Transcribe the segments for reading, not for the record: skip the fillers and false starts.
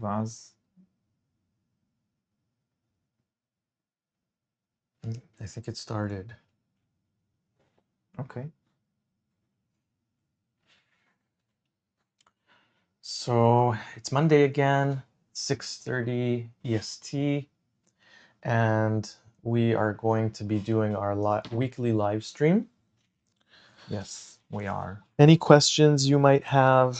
vase. I think it started. Okay. So it's Monday again, 6:30 EST, and we are going to be doing our weekly live stream. Yes, we are. Any questions you might have,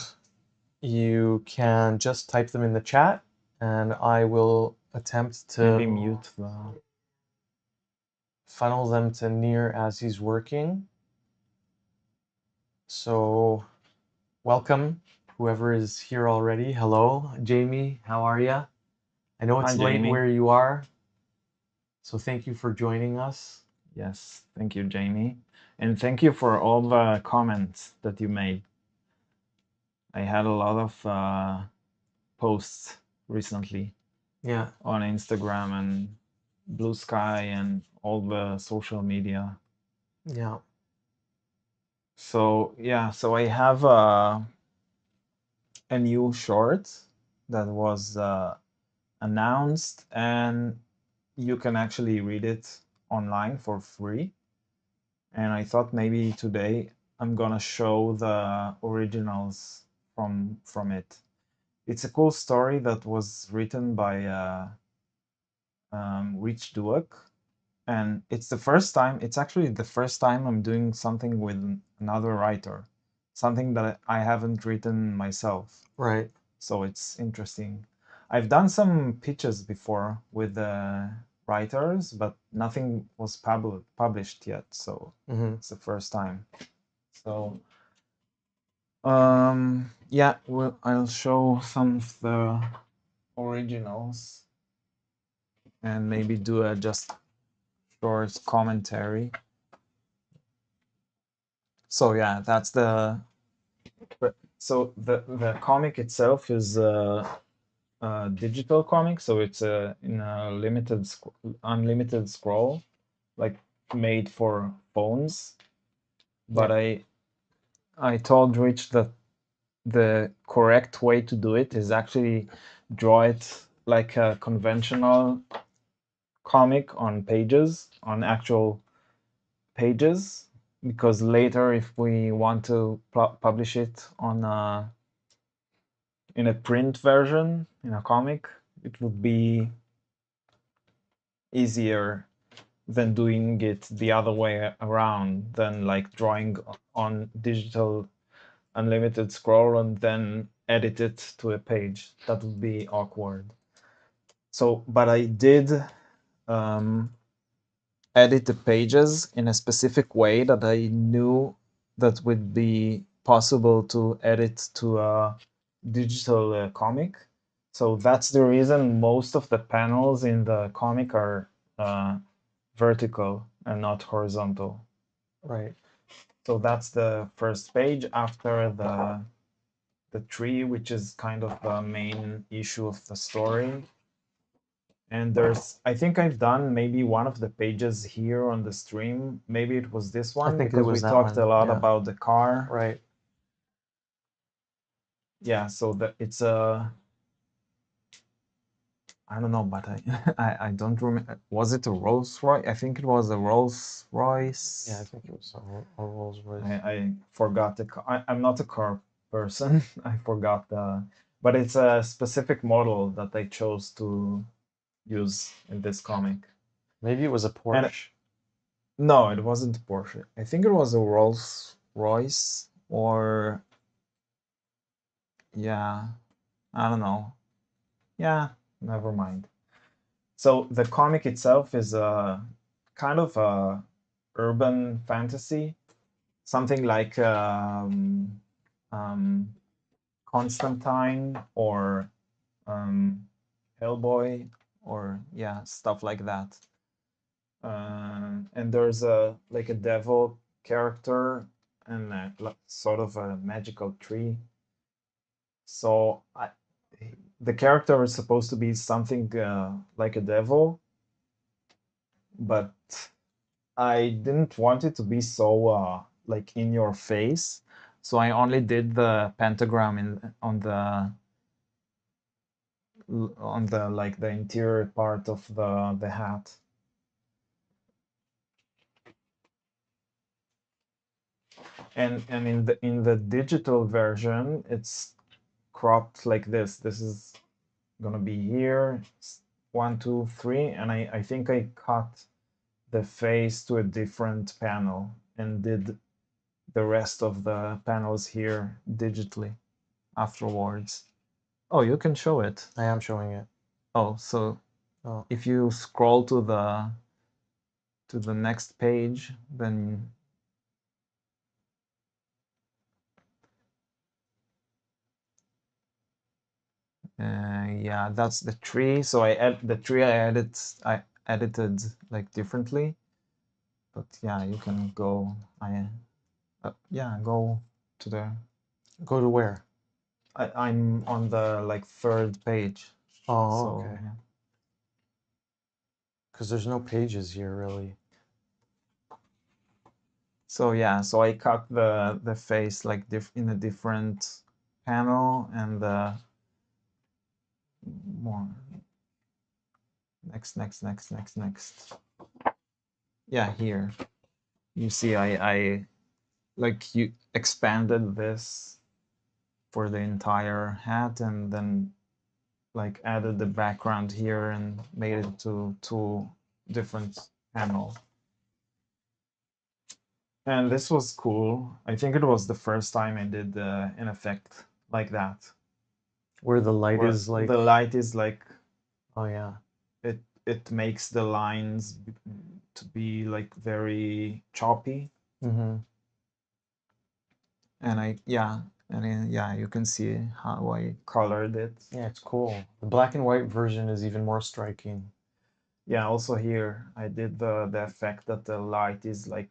you can just type them in the chat, and I will attempt to Maybe mute the... funnel them to Nir as he's working. So welcome, whoever is here already. Hello, Jamie, how are you? I know it's Hi, late Jamie. where you are, so thank you for joining us. Yes, thank you, Jamie. And thank you for all the comments that you made. I had a lot of posts recently. Yeah. On Instagram and Blue Sky and all the social media. Yeah. So yeah, so I have a new short that was announced, and you can actually read it online for free. And I thought maybe today I'm gonna show the originals from it. It's a cool story that was written by Rich Douek, and it's actually the first time I'm doing something with another writer, something that I haven't written myself. Right. So it's interesting. I've done some pitches before with writers, but nothing was published yet, so it's the first time. So yeah, I'll show some of the originals and maybe do a just short commentary. So yeah, that's the... So the comic itself is a digital comic, so it's in a unlimited scroll, like made for phones. But Yeah. I told Rich that the correct way to do it is actually draw it like a conventional comic on pages, on actual pages, because later if we want to publish it on in a print version, in a comic, it would be easier than doing it the other way around, than like drawing on digital unlimited scroll and then edit it to a page. That would be awkward. So, but I did edit the pages in a specific way that I knew that would be possible to edit to a digital comic. So that's the reason most of the panels in the comic are vertical and not horizontal. Right. So that's the first page after the tree, which is kind of the main issue of the story. And I think I've done maybe one of the pages here on the stream. Maybe it was this one, because we talked a lot about the car. Right. Yeah, so it's I don't know, but I don't remember. Was it a Rolls Royce? I think it was a Rolls Royce. Yeah, I think it was a Rolls Royce. I forgot the car. I'm not a car person. I forgot but it's a specific model that I chose to use in this comic. Maybe it was a Porsche. No, it wasn't Porsche. I think it was a Rolls Royce, or yeah, I don't know. Yeah, never mind. So the comic itself is a kind of a urban fantasy, something like Constantine or Hellboy, or yeah, stuff like that. And there's a like a devil character and sort of a magical tree. So the character is supposed to be something like a devil, but I didn't want it to be so like in your face. So I only did the pentagram on on the like the interior part of the hat. And in the digital version, it's cropped like this. This is gonna be here. It's 1, 2, 3, and I think I cut the face to a different panel and did the rest of the panels here digitally afterwards. Oh, you can show it. I am showing it. Oh, so Oh, if you scroll to the next page, then yeah, that's the tree. So the tree I edited like differently. But yeah, you can go. Yeah, go to the. go to where? I'm on the like third page. Oh, So okay. yeah. Because there's no pages here really. So yeah, so I cut the face like in a different panel, and the more next. Yeah, here you see I like you expanded this for the entire hat, and then like added the background here and made it to two different panels. And this was cool. I think it was the first time I did an effect like that. Where the light Where is like. the light is like, Oh yeah. it makes the lines to be like very choppy. Mm-hmm. And yeah, you can see how I colored it. Yeah, it's cool. The black and white version is even more striking. Yeah, also here I did the effect that the light is like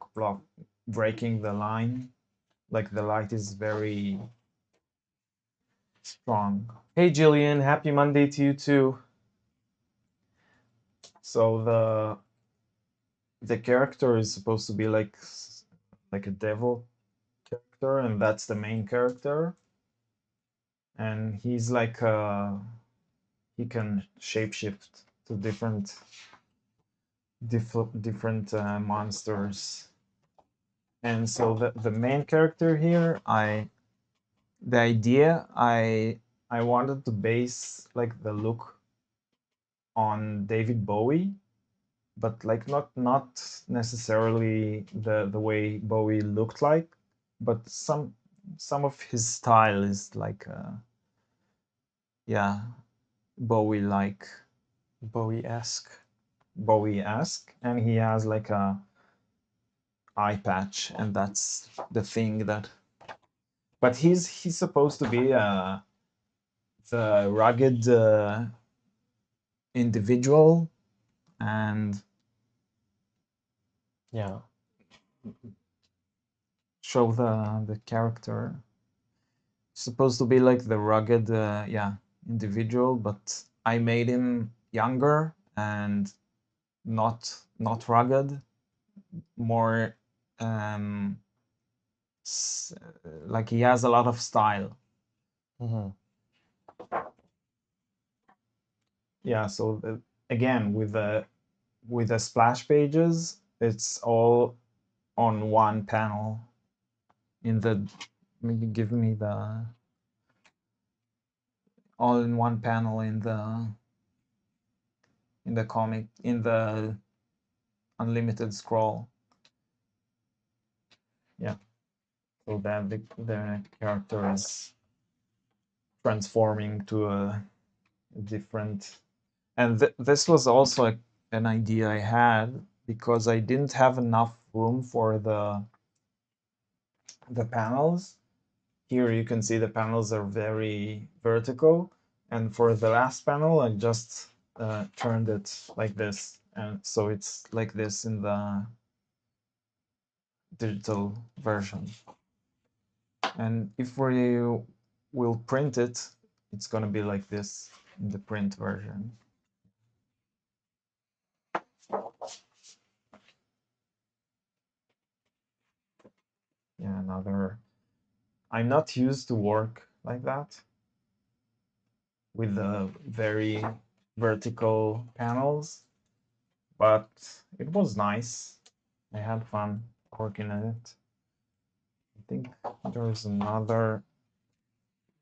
breaking the line. Like the light is very strong. Hey Jillian, happy Monday to you too. So the character is supposed to be like a devil character, and that's the main character. And he's like he can shapeshift to different monsters. And so the main character here, the idea I wanted to base like the look on David Bowie, but like not necessarily the way Bowie looked like, but some of his style is like yeah, Bowie like Bowie-esque. Bowie-esque, and he has like a eye patch, and that's the thing that. But he's supposed to be the rugged individual, and Yeah. show the character. Supposed to be like the rugged yeah, individual, but I made him younger and not rugged, more um like he has a lot of style. Mm-hmm. Yeah, so again with the splash pages, it's all on one panel. In the maybe give me the all in one panel in the comic, in the unlimited scroll. Yeah, so that the character is transforming to a different. And this was also an idea I had, because I didn't have enough room for the panels. Here you can see the panels are very vertical, and for the last panel I just turned it like this, and so it's like this in the digital version. And if we will print it, it's going to be like this in the print version. Yeah, another. I'm not used to work like that. with the very vertical panels, but it was nice. I had fun working on it. I think there's another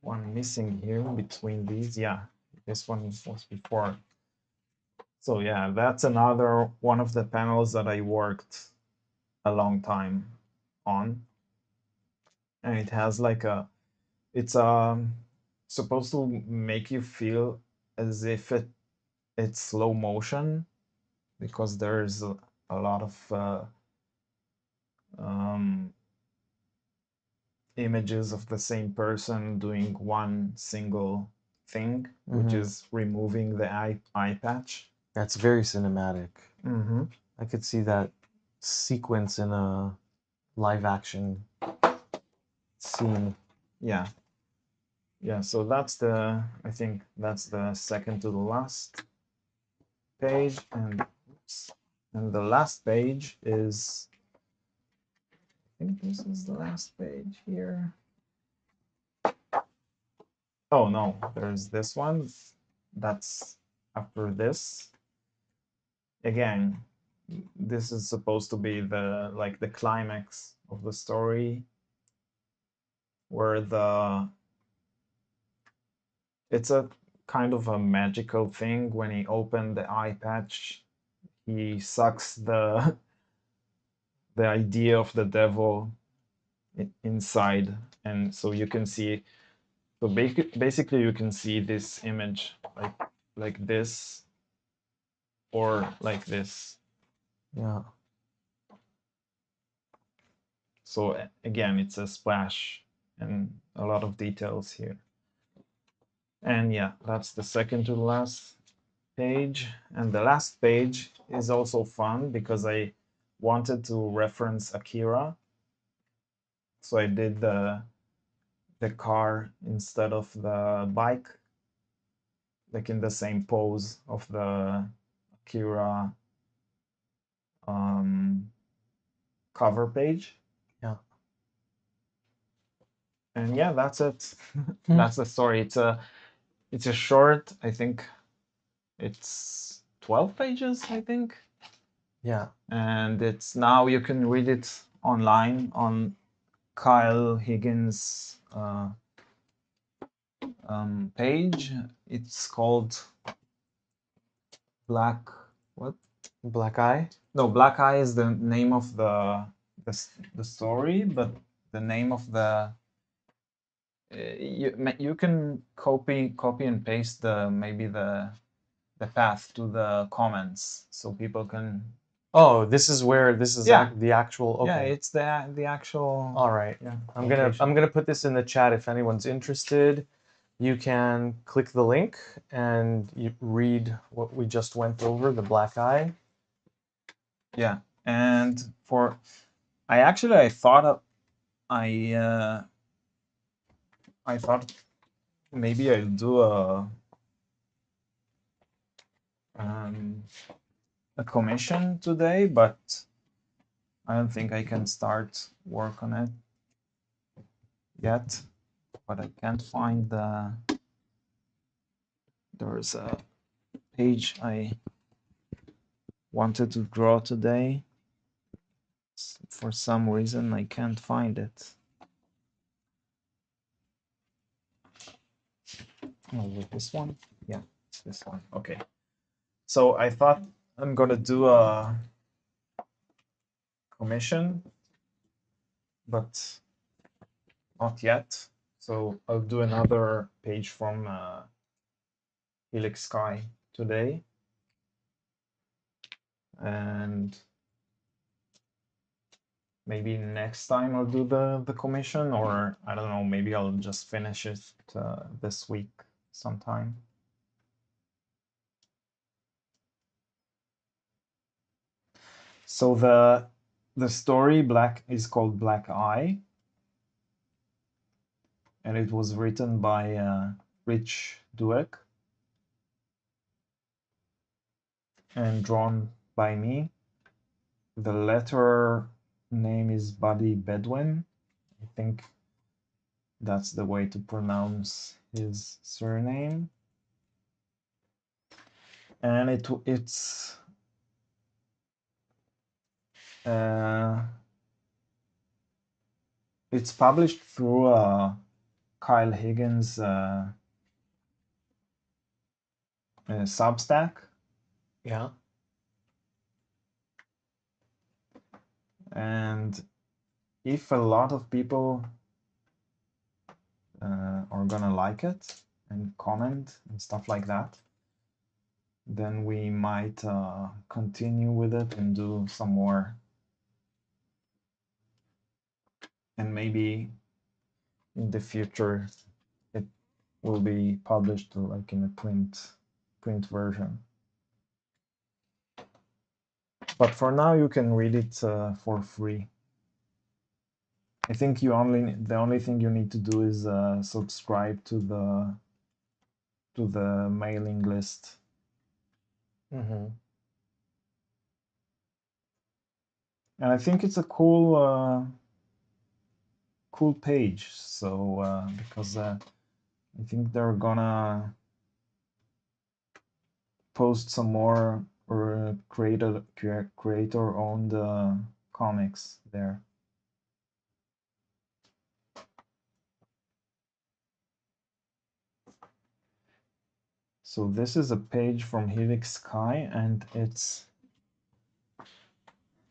one missing here between these. Yeah, this one was before. So yeah, that's another one of the panels that I worked a long time on. And it has like it's supposed to make you feel as if it's slow motion, because there's a lot of um, images of the same person doing one single thing, which is removing the eye patch. That's very cinematic. Mm-hmm. I could see that sequence in a live action scene. Yeah. Yeah, so that's the, I think that's the second to the last page, and oops, and the last page is, I think this is the last page here. Oh no, there's this one. That's after this. Again, this is supposed to be the like the climax of the story, where it's a kind of a magical thing. When he opened the eye patch, he sucks the idea of the devil inside, and so you can see, so basically you can see this image like this or like this. Yeah. So again, it's a splash and a lot of details here. And yeah, that's the second to the last page. And the last page is also fun because I wanted to reference Akira. So I did the car instead of the bike, like in the same pose of the Akira cover page. Yeah. And yeah, that's it. That's the story. It's a short, I think it's 12 pages, I think. Yeah. And it's now you can read it online on Kyle Higgins' page. It's called Black, what? Black Eye? No, Black Eye is the name of the story, but the name of the you can copy and paste maybe the path to the comments so people can. Oh, this is where this is Yeah. the actual. Okay. Yeah, it's the actual. All right. Yeah, I'm location. gonna put this in the chat if anyone's interested. You can click the link and you read what we just went over, the Black Eye. Yeah, and I thought I thought maybe I'll do a commission today, but I don't think I can start work on it yet. But I can't find there's a page I wanted to draw today. For some reason I can't find it. Oh, with this one? Yeah, it's this one. Okay. So I thought I'm gonna do a commission, but not yet. So I'll do another page from Helix Sky today. And maybe next time I'll do the commission, or I don't know, maybe I'll just finish it this week sometime. So the story is called Black Eye, and it was written by Rich Douek and drawn by me. The letter name is Buddy Bedouin. I think that's the way to pronounce his surname. and it's published through Kyle Higgins' Substack. Yeah. And if a lot of people are gonna like it and comment and stuff like that, then we might continue with it and do some more. And maybe in the future it will be published like in a print version. But for now you can read it for free. I think the only thing you need to do is subscribe to the mailing list. Mm-hmm. And I think it's a cool page. So because I think they're gonna post some more or creator-owned comics there. So this is a page from Helix Sky, and it's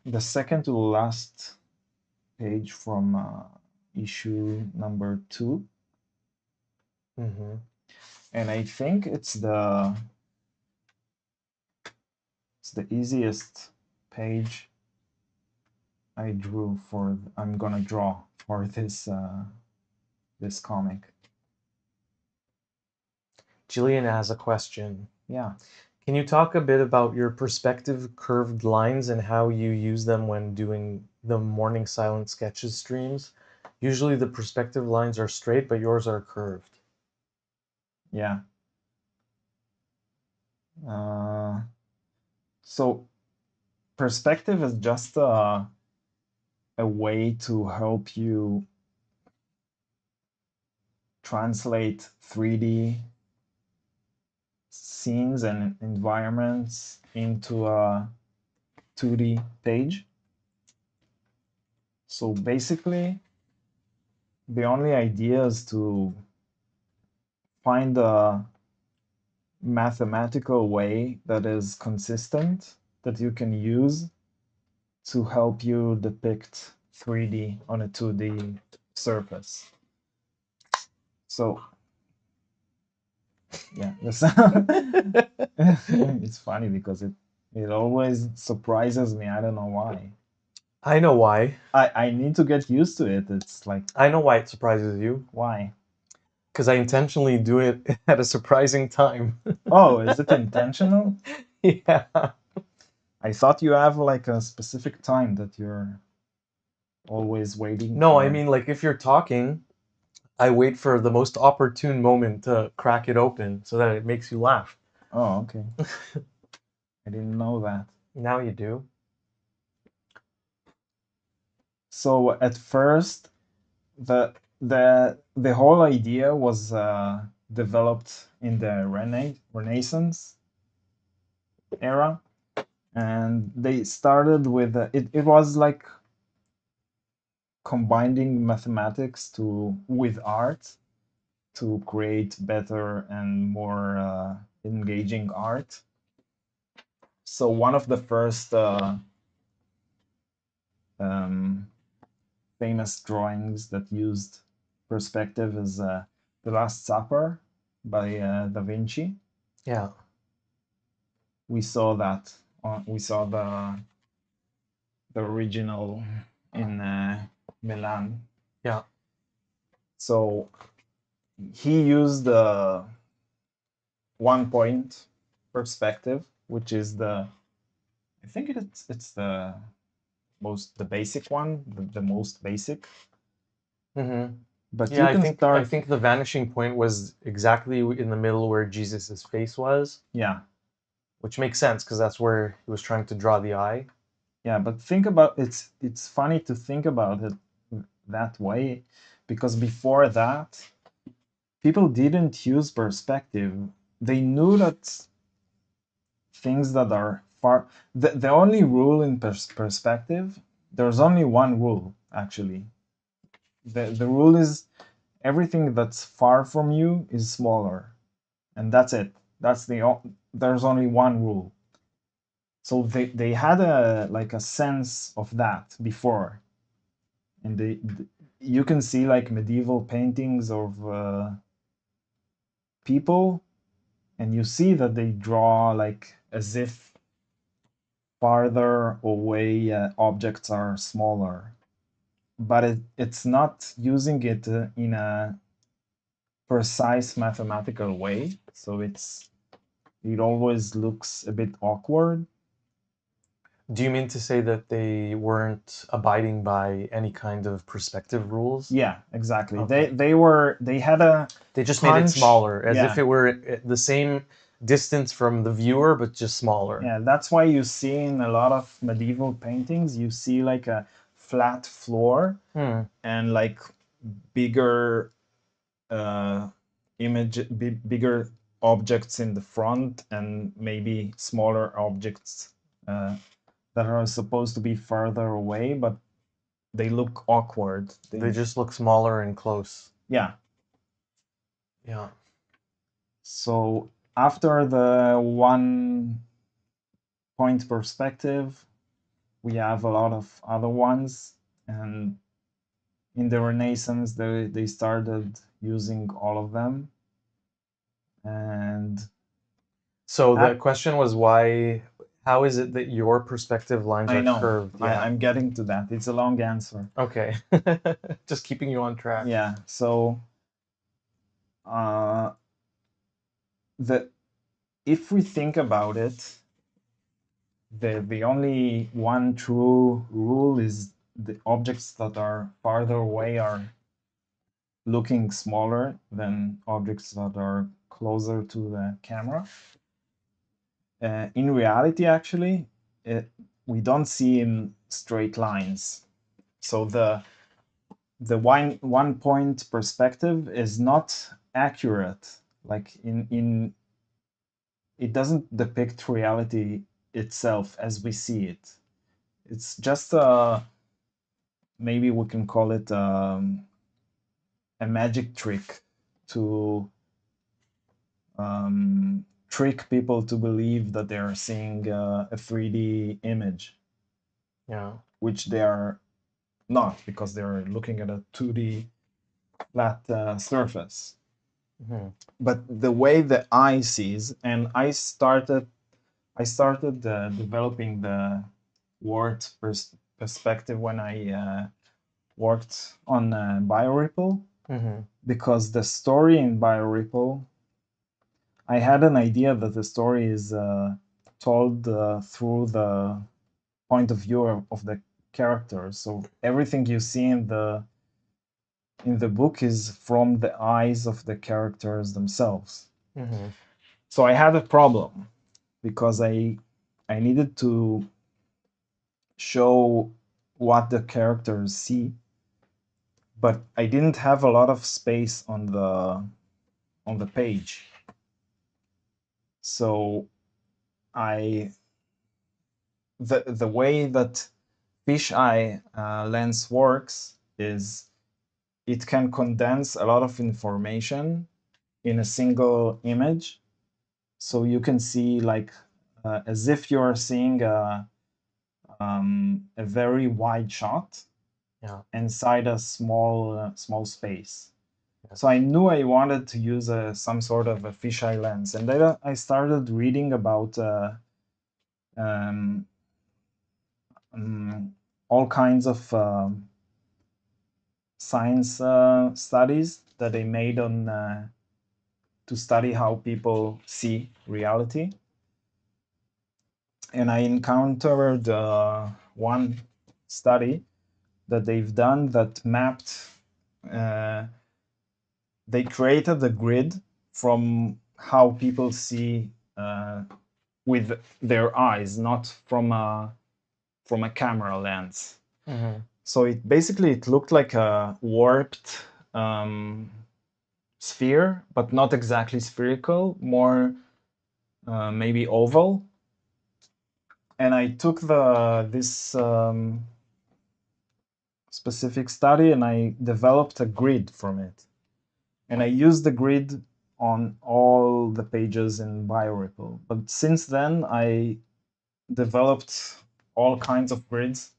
the second to last page from issue number 2. Mm-hmm. And I think it's the easiest page I'm gonna draw for this comic. Jillian has a question. Yeah. Can you talk a bit about your perspective curved lines and how you use them when doing the Morning Silent Sketches streams? Usually the perspective lines are straight, but yours are curved. Yeah. So perspective is just a way to help you translate 3D scenes and environments into a 2D page. So basically, the only idea is to find a mathematical way that is consistent that you can use to help you depict 3D on a 2D surface. So yeah, it's funny because it always surprises me. I don't know why. I know why. I need to get used to it. It's like, I know why it surprises you. why? Because I intentionally do it at a surprising time. Oh, is it intentional? Yeah. I thought you have like a specific time that you're always waiting No, for. I mean, like, if you're talking, I wait for the most opportune moment to crack it open so that it makes you laugh. Oh, okay. I didn't know that. Now you do. So at first, the whole idea was developed in the Renaissance era, and they started with it was like combining mathematics with art to create better and more engaging art. So one of the first famous drawings that used perspective is The Last Supper by Da Vinci. Yeah. We saw that. We saw the original in Milan. Yeah. So he used the 1 point perspective, which is I think it's the basic one, the most basic. Mm-hmm. But Yeah, you can start. I think the vanishing point was exactly in the middle where Jesus's face was. Yeah. Which makes sense because that's where he was trying to draw the eye. Yeah, but think about it's funny to think about it that way, because before that, people didn't use perspective. They knew that things that are far. The only rule in perspective, there's only one rule actually. The rule is everything that's far from you is smaller, and that's it. There's only one rule. So they had a sense of that before, and you can see like medieval paintings of people, and you see that they draw like as if farther away objects are smaller, but it's not using it in a precise mathematical way, so it always looks a bit awkward. Do you mean to say that they weren't abiding by any kind of perspective rules? Yeah, exactly. Okay. They had a They just made it hunch. smaller, as Yeah. if it were the same distance from the viewer, but just smaller. Yeah, that's why you see in a lot of medieval paintings, you see like a flat floor and like bigger bigger objects in the front, and maybe smaller objects that are supposed to be further away, but they look awkward. They just look smaller and close. Yeah. Yeah. So after the 1-point perspective, we have a lot of other ones, and in the Renaissance they started using all of them. And so the question was why. How is it that your perspective lines are curved? Yeah. I'm getting to that. It's a long answer. Okay. Just keeping you on track. Yeah. So if we think about it, the only one true rule is the objects that are farther away are looking smaller than objects that are closer to the camera. In reality, actually, we don't see in straight lines. So the 1-point perspective is not accurate. Like it doesn't depict reality itself as we see it. It's just maybe we can call it a magic trick to trick people to believe that they're seeing a 3D image. Yeah. Which they are not, because they're looking at a 2D flat surface. But the way the eye sees, and I started developing the word perspective when I worked on BioRipple, because the story in BioRipple, I had an idea that the story is told through the point of view of the characters. So everything you see in the book is from the eyes of the characters themselves. So I had a problem because I needed to show what the characters see, but I didn't have a lot of space on the page. So the way that fisheye lens works is it can condense a lot of information in a single image. So you can see like as if you're seeing a very wide shot inside a small space. So I knew I wanted to use some sort of a fisheye lens, and then I started reading about all kinds of science studies that they made on to study how people see reality. And I encountered one study that they've done that mapped, they created a grid from how people see with their eyes, not from a camera lens. So it looked like a warped sphere, but not exactly spherical, more maybe oval. and I took this specific study and I developed a grid from it. And I used the grid on all the pages in BioRipple. But since then, I developed all kinds of grids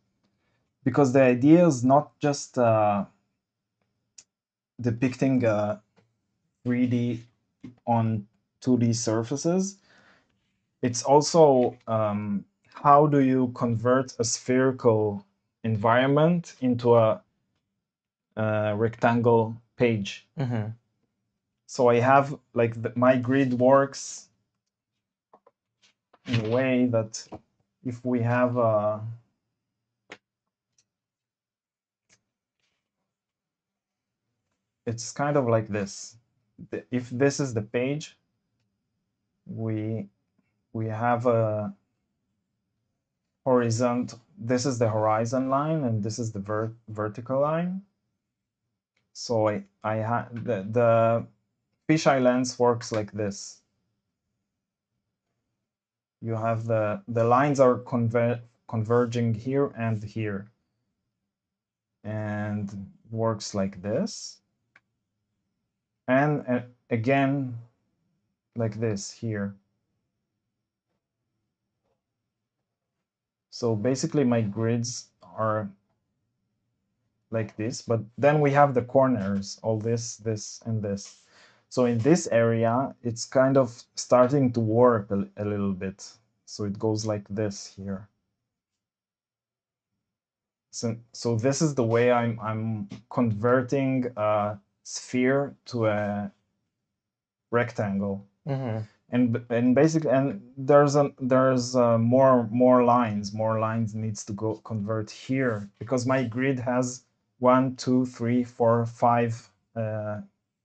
because the idea is not just depicting 3D on 2D surfaces. It's also how do you convert a spherical environment into a rectangle page. Mm-hmm. So I have like my grid works in a way that if we have it's kind of like this. If this is the page, we have a horizontal. This is the horizon line, and this is the vertical line. So I have the fisheye lens works like this. You have the lines are converging here and here, and works like this, and again like this here. So basically my grids are like this, but then we have the corners, all this, this, and this. So in this area, it's kind of starting to warp a little bit. So it goes like this here. So this is the way I'm converting a sphere to a rectangle. Mm-hmm. And basically, and there's more lines. More lines needs to go convert here because my grid has 1, 2, 3, 4, 5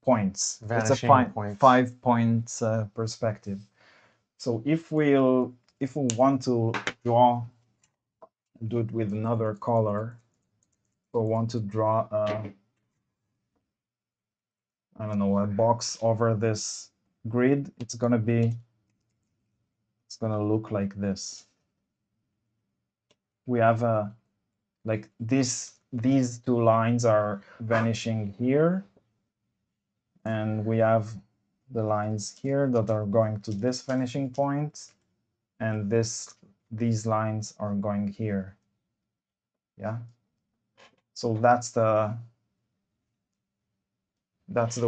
points. Vanishing It's a points. 5 points perspective. So if we want to do it with another color, or want to draw I don't know, a box over this grid, it's gonna look like this. We have like these two lines are vanishing here, and we have the lines here that are going to this vanishing point, and these lines are going here. Yeah. So that's the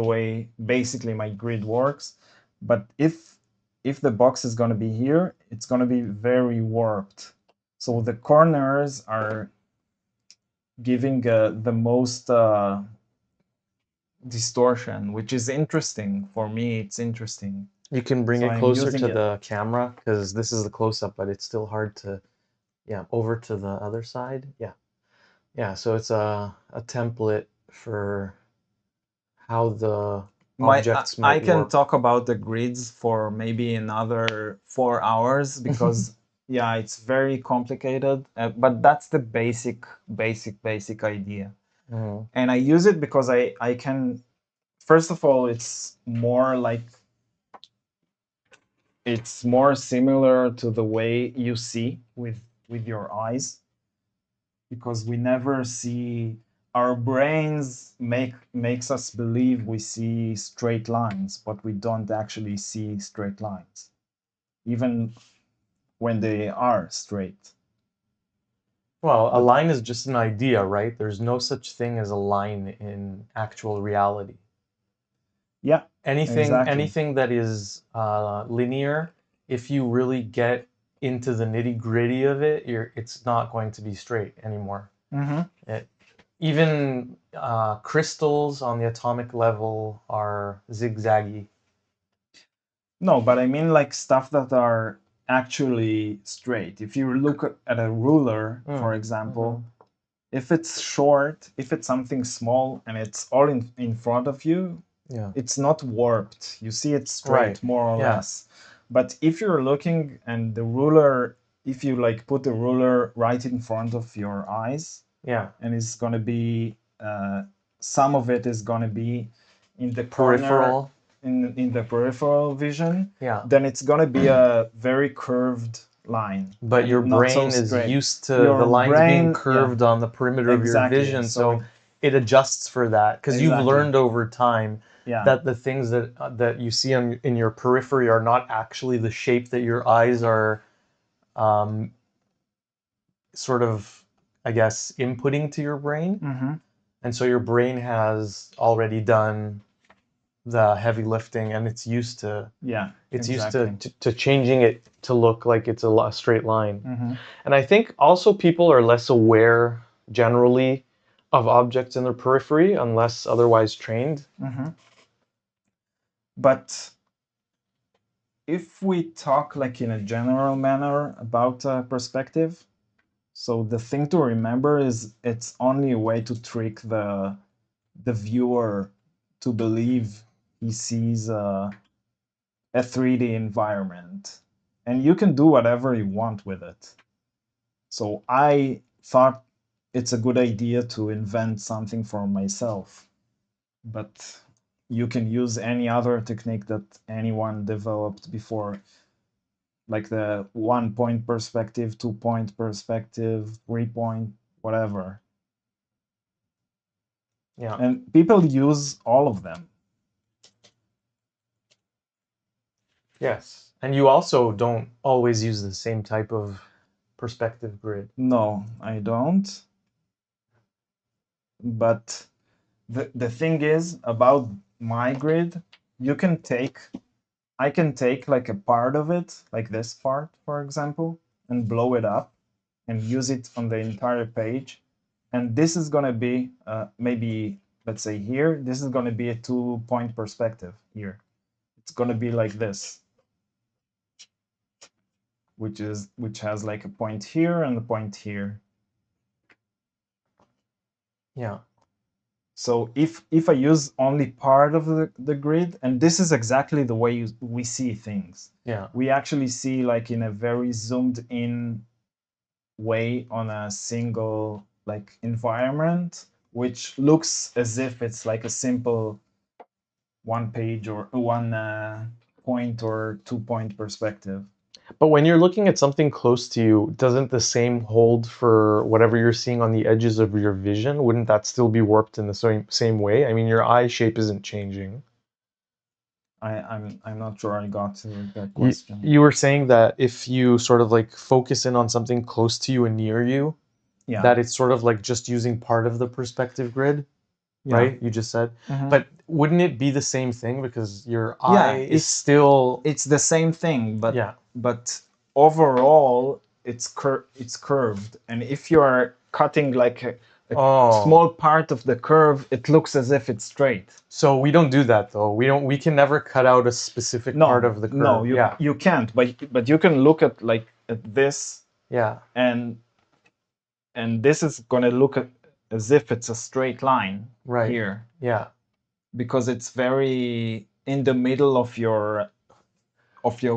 way basically my grid works. But if the box is going to be here, it's going to be very warped. So the corners are giving the most distortion, which is interesting. For me, it's interesting. You can bring So it I'm closer using to it. the camera because this is the close-up, but it's still hard to, yeah, over to the other side. Yeah. Yeah, so it's a template for how the objects I might can warp. talk about the grids for maybe another 4 hours because yeah, it's very complicated, but that's the basic idea. Mm-hmm. And I use it because I can, first of all, it's more like, it's more similar to the way you see with your eyes, because we never see, our brains makes us believe we see straight lines, but we don't actually see straight lines, even when they are straight. Well, a line is just an idea, right? There's no such thing as a line in actual reality. Yeah, Anything exactly. that is linear, if you really get into the nitty-gritty of it, it's not going to be straight anymore. Mm-hmm. Even crystals on the atomic level are zigzaggy. No, but I mean like stuff that are actually straight. If you look at a ruler, for example, if it's short, if it's something small and it's all in front of you, Yeah. it's not warped. You see it straight, Right. more or Yeah. less. But if you're looking and the ruler, if you like put the ruler right in front of your eyes, Yeah. and it's going to be some of it is going to be in the Peripheral. corner, in the peripheral vision, Yeah. then it's going to be a very curved line. But your not so brain is straight. used to Your the lines being brain, curved on the perimeter of your exactly. vision, so it adjusts for that because you've Exactly. learned over time Yeah. that the things that you see in your periphery are not actually the shape that your eyes are sort of, I guess, inputting to your brain. Mm-hmm. And so your brain has already done the heavy lifting, and it's used to exactly. used to changing it to look like it's a straight line. Mm-hmm. And I think also people are less aware generally of objects in their periphery unless otherwise trained. Mm-hmm. But if we talk like in a general manner about perspective, so the thing to remember is it's only a way to trick the viewer to believe he sees a 3D environment, and you can do whatever you want with it. So I thought it's a good idea to invent something for myself, but you can use any other technique that anyone developed before, like the 1-point perspective, 2-point perspective, 3-point, whatever. Yeah. And people use all of them. Yes. And you also don't always use the same type of perspective grid. No, I don't. But the thing is about my grid, I can take like a part of it, like this part, for example, and blow it up and use it on the entire page. And this is going to be maybe, let's say here, this is going to be a 2-point perspective here. It's going to be like this, which has like a point here and a point here. Yeah. So if I use only part of the grid, and this is exactly the way we see things. Yeah. We actually see like in a very zoomed in way on a single like environment, which looks as if it's like a simple 1-page or 1-point or 2-point perspective. But when you're looking at something close to you, doesn't the same hold for whatever you're seeing on the edges of your vision? Wouldn't that still be warped in the same way? I mean, your eye shape isn't changing. I'm not sure I got to that question. You were saying that if you sort of like focus in on something close to you and near you, that it's sort of like just using part of the perspective grid, right? You just said. Mm-hmm. But wouldn't it be the same thing because your eye is still... It's the same thing, but Yeah. but overall it's curved, and if you are cutting like a small part of the curve, it looks as if it's straight. So we don't do that though. We can never cut out a specific part of the curve. No, you can't. But you can look at like at this. Yeah. And this is gonna look as if it's a straight line Right. here. Yeah. Because it's very in the middle of your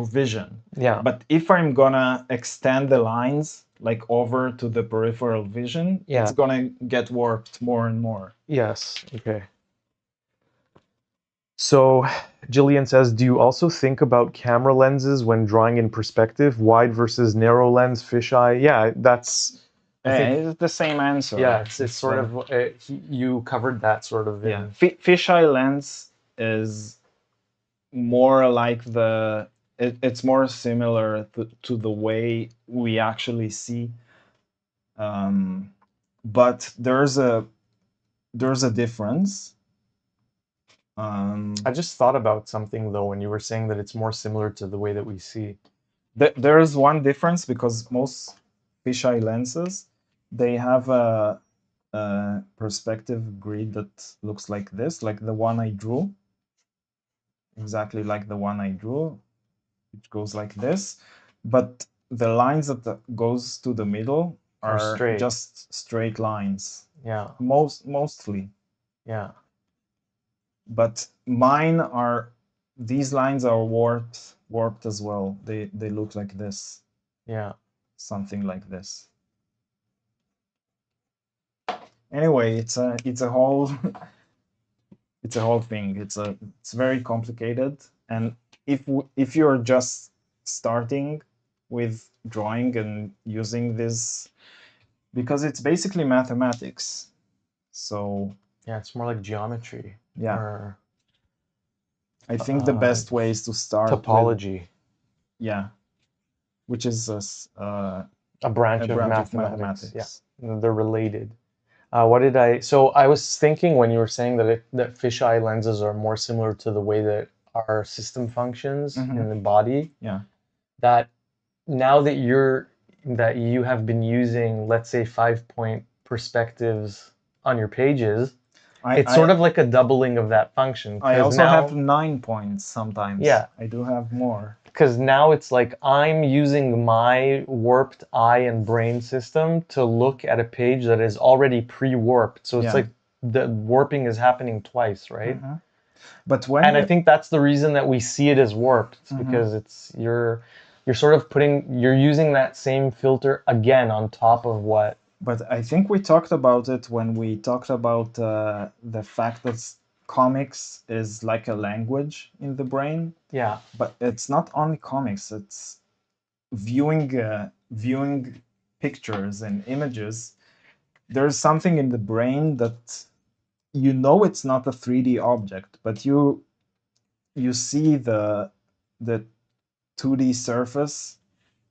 vision. Yeah. But if I'm gonna extend the lines like over to the peripheral vision, it's gonna get warped more and more. Yes. Okay. So Jillian says, do you also think about camera lenses when drawing in perspective, wide versus narrow lens, fisheye? Yeah, that's... I think it's the same answer. Yeah, it's sort of... you covered that sort of... Yeah. Fisheye lens is more like it's more similar to the way we actually see. But there's a difference. I just thought about something though when you were saying that it's more similar to the way that we see. There is one difference because most fisheye lenses, they have a perspective grid that looks like this, like the one I drew. Exactly like the one I drew, which goes like this. But the lines that goes to the middle are straight. Just straight lines. Yeah. Mostly. Yeah. But mine are, these lines are warped as well. They look like this. Yeah. Something like this. Anyway, it's a whole it's a whole thing. It's very complicated, and if you're just starting, with drawing and using this, because it's basically mathematics. So yeah, it's more like geometry. yeah, Or I think the best way is to start topology. with, yeah, which is A branch of of mathematics. Yeah, they're related. What did I? So I was thinking when you were saying that fisheye lenses are more similar to the way that our system functions in the body. Yeah. That now that you have been using, let's say, 5-point perspectives on your pages, it's sort of like a doubling of that function. I also now, have 9 points sometimes. Yeah. I do have more. Because now it's like I'm using my warped eye and brain system to look at a page that is already pre-warped. So it's Yeah. like the warping is happening twice, right? But when And I think that's the reason that we see it as warped. It's because it's you're sort of you're using that same filter again on top of what. But I think we talked about it when we talked about the fact that comics is like a language in the brain. Yeah. But it's not only comics. It's viewing pictures and images. There's something in the brain that you know it's not a 3D object, but you see the 2D surface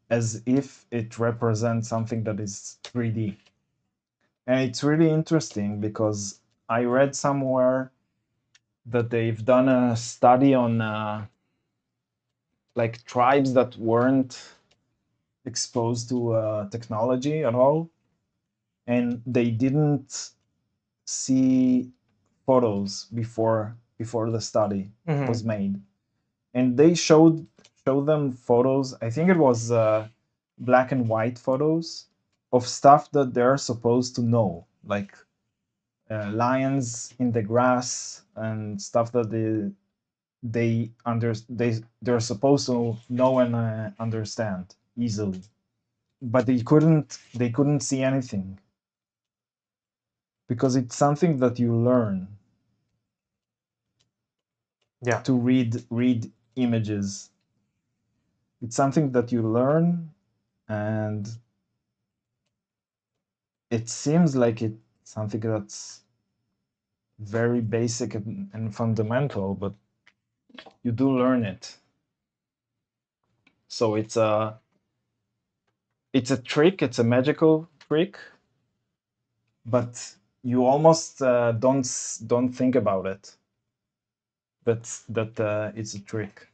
as if it represents something that is 3D. And it's really interesting because I read somewhere that they've done a study on like tribes that weren't exposed to technology at all, and they didn't see photos before the study was made, and they showed them photos. I think it was black and white photos of stuff that they're supposed to know, like lions in the grass and stuff that they're supposed to know and understand easily, but they couldn't see anything because it's something that you learn. Yeah. To read images. It's something that you learn, and it seems like it's something that's very basic and fundamental, but you do learn it. So it's a trick. It's a magical trick, but you almost don't think about it. That it's a trick.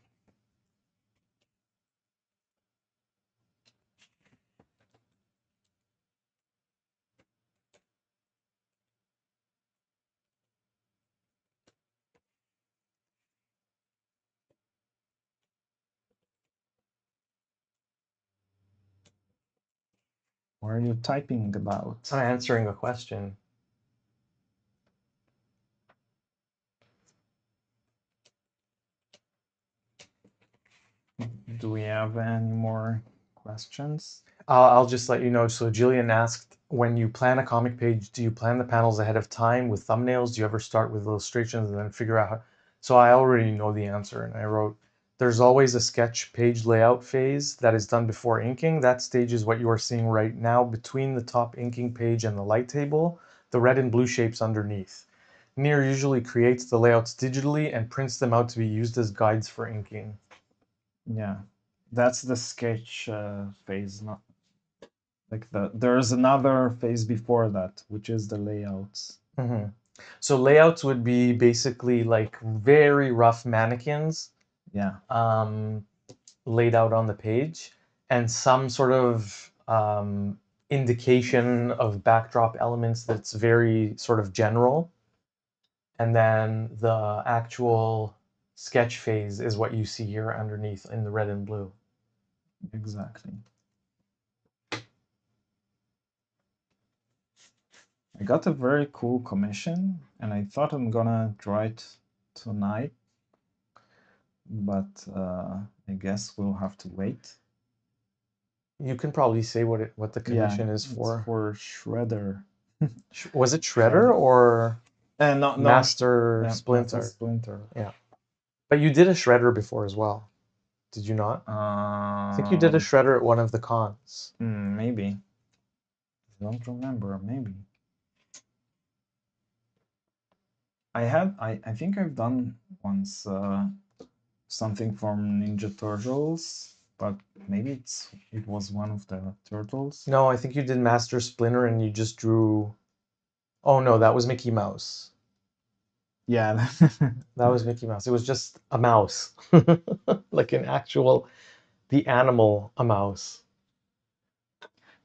What are you typing about? I'm answering a question. Do we have any more questions? I'll just let you know. So Jillian asked, when you plan a comic page, do you plan the panels ahead of time with thumbnails? Do you ever start with illustrations and then figure out how? So I already know the answer, and I wrote, there's always a sketch page layout phase that is done before inking. That stage is what you are seeing right now between the top inking page and the light table, the red and blue shapes underneath. Near usually creates the layouts digitally and prints them out to be used as guides for inking. Yeah, that's the sketch phase, not like there's another phase before that, which is the layouts. So layouts would be basically like very rough mannequins, Yeah, laid out on the page, and some sort of indication of backdrop elements that's very sort of general. And then the actual sketch phase is what you see here underneath in the red and blue. exactly. I got a very cool commission, and I thought I'm gonna draw it tonight, but I guess we'll have to wait. You can probably say what the commission is for. It's for Shredder. Was it Shredder or no, Master Splinter? Master Splinter. Yeah. But you did a Shredder before as well. Did you not? I think you did a shredder at one of the cons. Maybe. I don't remember. Maybe. I think I've done once something from Ninja Turtles, but maybe it was one of the turtles. No, I think you did Master Splinter and you just drew. Oh no, that was Mickey Mouse. Yeah. That was Mickey Mouse. It was just a mouse, like an actual, the animal, a mouse.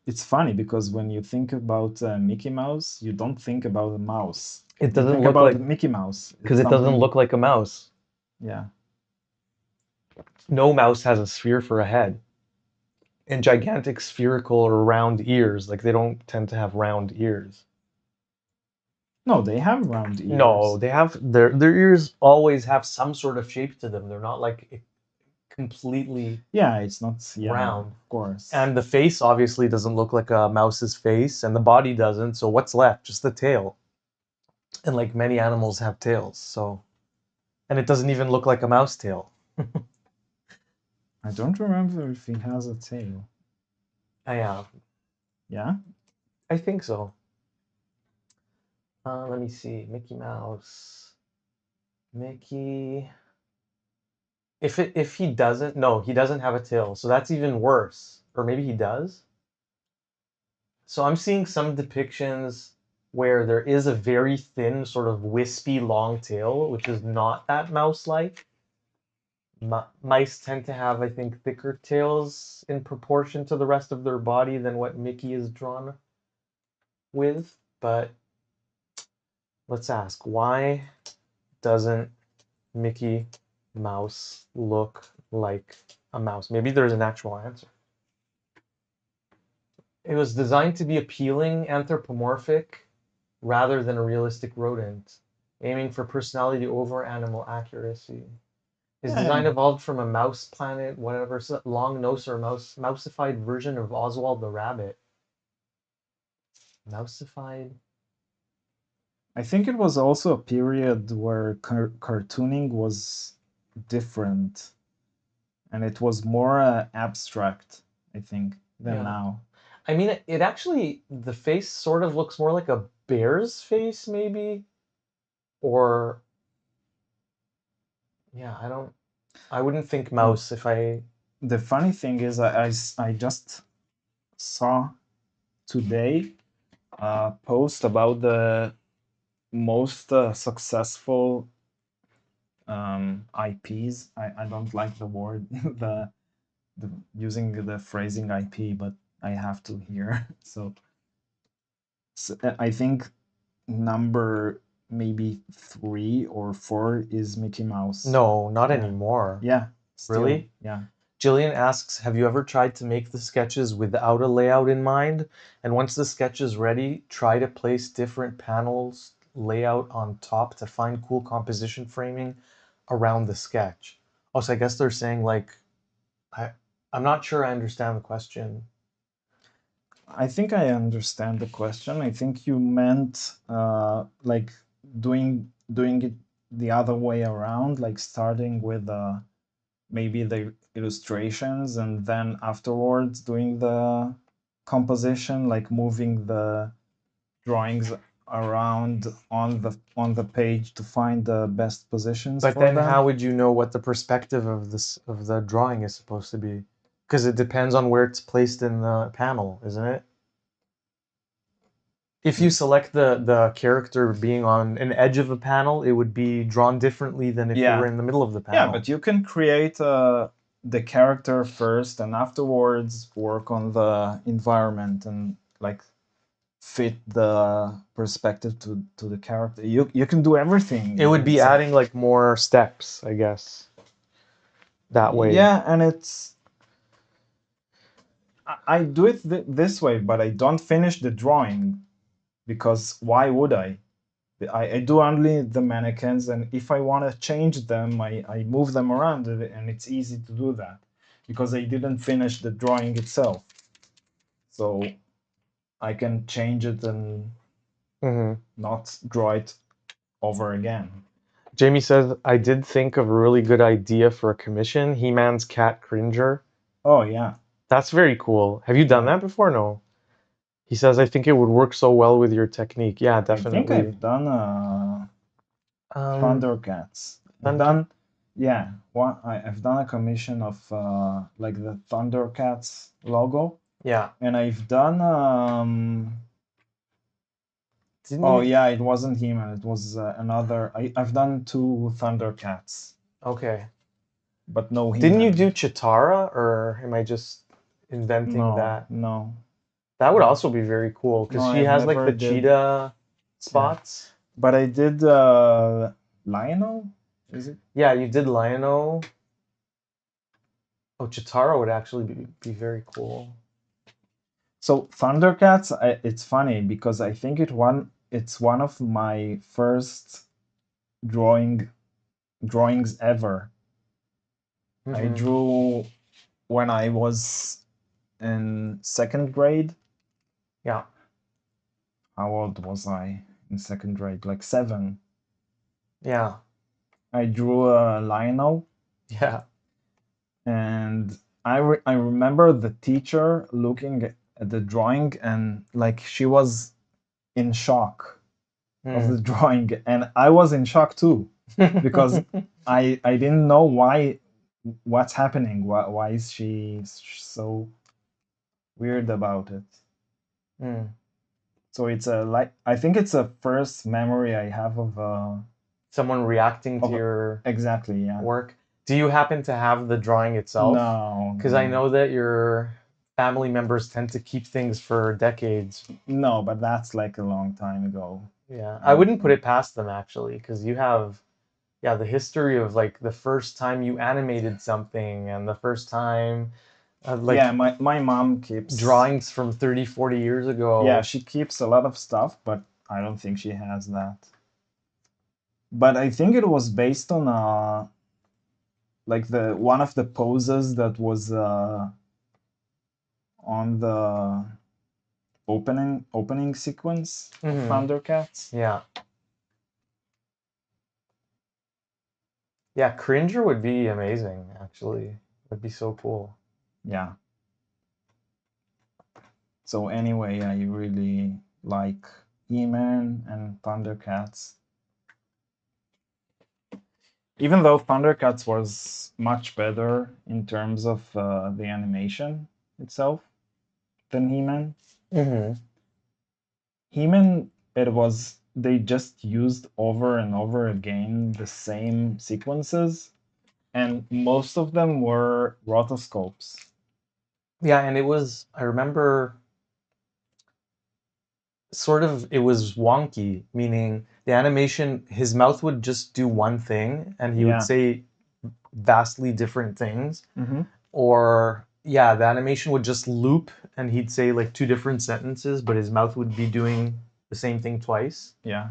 It's funny because when you think about Mickey Mouse, you don't think about a mouse. It You doesn't think look about like, Mickey Mouse. because It's it doesn't something. look like a mouse. Yeah. No mouse has a sphere for a head. And gigantic spherical or round ears. Like they don't tend to have round ears. No, they have round ears. No, they have their ears always have some sort of shape to them. They're not like completely Yeah, it's not round. of course. And the face obviously doesn't look like a mouse's face, and the body doesn't. So what's left? Just the tail. And like many animals have tails, so and it doesn't even look like a mouse tail. I don't remember if he has a tail. Yeah, Yeah? I think so. Let me see. Mickey Mouse. Mickey. If he doesn't, no, he doesn't have a tail, so that's even worse. Or maybe he does. So I'm seeing some depictions where there is a very thin, sort of wispy long tail, which is not that mouse-like. Mice tend to have, I think, thicker tails in proportion to the rest of their body than what Mickey is drawn with. But let's ask, why doesn't Mickey Mouse look like a mouse? Maybe there's an actual answer. It was designed to be appealing, anthropomorphic, rather than a realistic rodent, aiming for personality over animal accuracy. His design evolved from a mouse planet, whatever, long nose or mouseified version of Oswald the Rabbit. Mouseified? I think it was also a period where cartooning was different and it was more abstract, I think, than now. I mean, it actually, the face sort of looks more like a bear's face, maybe, or yeah, I wouldn't think mouse if I. The funny thing is, I just saw today a post about the most successful IPs. I don't like the word, the using the phrasing IP, but I have to here. So I think number maybe 3 or 4 is Mickey Mouse. No, not anymore. Yeah. Still, really? Yeah. Jillian asks, have you ever tried to make the sketches without a layout in mind? And once the sketch is ready, try to place different panels layout on top to find cool composition framing around the sketch. Also, I guess they're saying like, I'm not sure I understand the question. I think I understand the question. I think you meant like doing it the other way around, like starting with maybe the illustrations and then afterwards doing the composition, like moving the drawings around on the page to find the best positions. But for then them. how would you know what the perspective of the drawing is supposed to be? Because it depends on where it's placed in the panel, isn't it? If you select the character being on an edge of a panel, it would be drawn differently than if you were in the middle of the panel. Yeah, but you can create the character first and afterwards work on the environment and like fit the perspective to the character. You can do everything. It would be adding like more steps, I guess. That way. Yeah, and it's I do it this way, but I don't finish the drawing because why would I? I do only the mannequins, and if I want to change them, I move them around, and it's easy to do that because I didn't finish the drawing itself. So I can change it and not draw it over again. Jamie says, I did think of a really good idea for a commission. He-Man's Cat Cringer. Oh yeah, That's very cool. Have you done yeah. that before? No. He says, I think it would work so well with your technique. Yeah, I think definitely. I've done Um, Thundercats. I've Thunder. done, yeah. I've done a commission of like the Thundercats logo, Yeah. and I've done Didn't oh you? yeah, it wasn't He-Man. It was another. I've done two Thundercats, Okay. but no Didn't you He-Man. do Chitara, or am I just inventing No, that? no, That would no, also be very cool no. because she I've has like never the did. cheetah Yeah, spots. but I did Lionel. Is it? Yeah, you did Lion-O. Oh, Chitara would actually be very cool. So Thundercats, it's funny because I think it's one of my first drawings ever. I Mm-hmm. drew when I was in second grade. Yeah. How old was I in second grade? Like 7. Yeah. I drew a Lionel, Yeah. and I remember the teacher looking at the drawing and like she was in shock of the Mm. drawing, and I was in shock too because I didn't know what's happening. Why is she so weird about it? Mm. So it's a like I think it's a first memory I have Someone reacting to of your exactly, yeah. work. Do you happen to have the drawing itself? No, Because I no, know that your family members tend to keep things for decades. no, but that's like a long time ago. Yeah, I I don't wouldn't put think. it past them actually, because you have, yeah, the history of like the first time you animated something and the first time, Yeah, like my mom keeps. drawings from 30, 40 years Yeah, ago. she keeps a lot of stuff, but I don't think she has that. But I think it was based on like the one of the poses that was on the opening sequence of Hmm. Thundercats. Yeah. Yeah, Cringer would be amazing, actually. Would be so cool. Yeah. So anyway, I really like He-Man and Thundercats. Even though Thundercats was much better in terms of the animation itself than He-Man. Hmm. He-Man, it was they just used over and over again the same sequences, and most of them were rotoscopes. Yeah, and it was, I remember sort of, it was wonky, meaning the animation, his mouth would just do one thing and he would Yeah. say vastly different things. Mm-hmm. Or, yeah, the animation would just loop and he'd say like two different sentences, but his mouth would be doing the same thing twice. Yeah.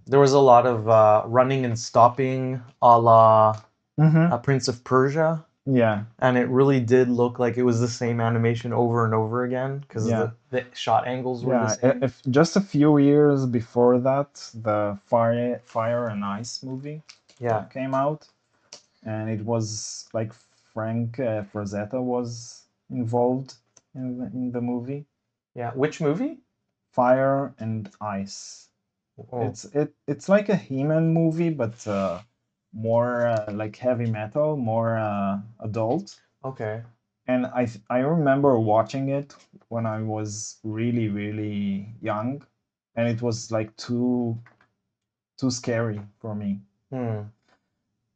There was a lot of running and stopping a la Mm-hmm. Prince of Persia. Yeah. And it really did look like it was the same animation over and over again because Yeah. the shot angles were the Yeah. same. If just a few years before that, the Fire and Ice movie Yeah. came out, and it was like Frank Frazetta was involved in the movie. Yeah. Which movie? Fire and Ice. Oh, It's like a He-Man movie, but more like heavy metal, more adult. okay. And I remember watching it when I was really young, and it was like too scary for me. Hmm.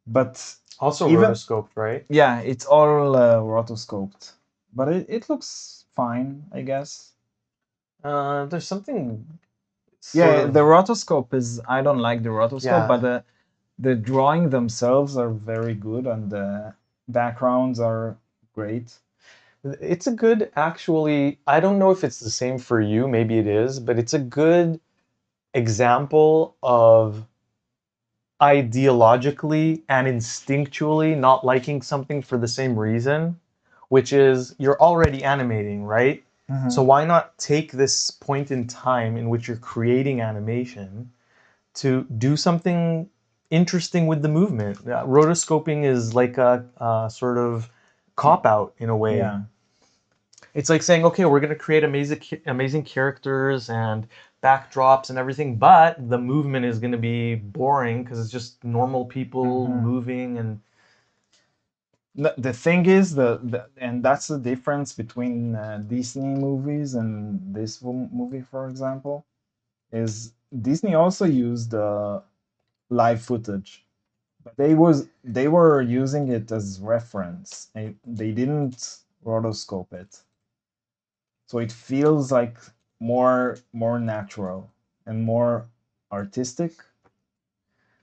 But Also even rotoscoped, right? yeah, it's all rotoscoped, but it looks fine, I guess. There's something sort Yeah, the of, rotoscope is I don't like the rotoscope, but yeah. the drawing themselves are very good, and the backgrounds are great. It's a good, actually, I don't know if it's the same for you, maybe it is, but it's a good example of ideologically and instinctually not liking something for the same reason, which is you're already animating, right? Mm-hmm. So why not take this point in time in which you're creating animation to do something interesting with the movement. Rotoscoping is like a sort of cop out in a way. Yeah. It's like saying, okay, we're going to create amazing characters and backdrops and everything, but the movement is going to be boring because it's just normal people moving. And the thing is, and that's the difference between Disney movies and this movie, for example, is Disney also used live footage, but they were using it as reference. They didn't rotoscope it, so it feels like more natural and more artistic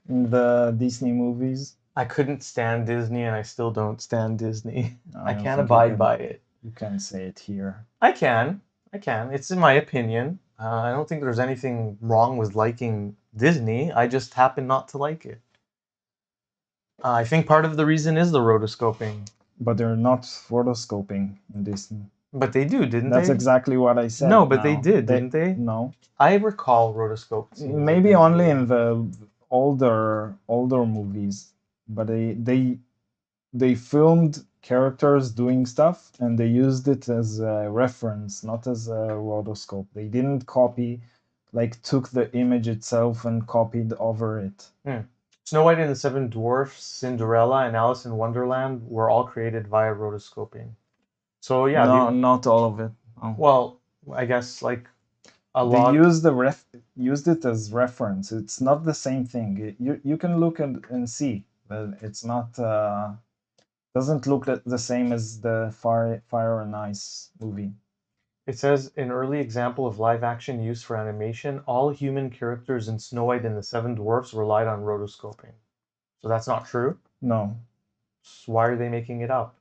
in the Disney movies. I couldn't stand Disney, and I still don't stand Disney. I don't can't think abide by it. You can say it here. I can. It's in my opinion. I don't think there's anything wrong with liking Disney. I just happen not to like it. I think part of the reason is the rotoscoping. But they're not rotoscoping in Disney. But they do, didn't That's they? exactly what I said. No, but they did, didn't they? No. I recall rotoscoped scenes. Maybe only in the older movies, but they filmed characters doing stuff and they used it as a reference, not as a rotoscope. They didn't copy, like took the image itself and copied over it. Snow White and the Seven Dwarfs, Cinderella, and Alice in Wonderland were all created via rotoscoping. So yeah, no, not all of it. Oh. Well, I guess like they used it as reference. It's not the same thing. You can look and see, but it's not. Doesn't look the same as the Fire and Ice movie. It says, an early example of live action use for animation, all human characters in Snow White and the Seven Dwarfs relied on rotoscoping. So that's not true? No. So why are they making it up?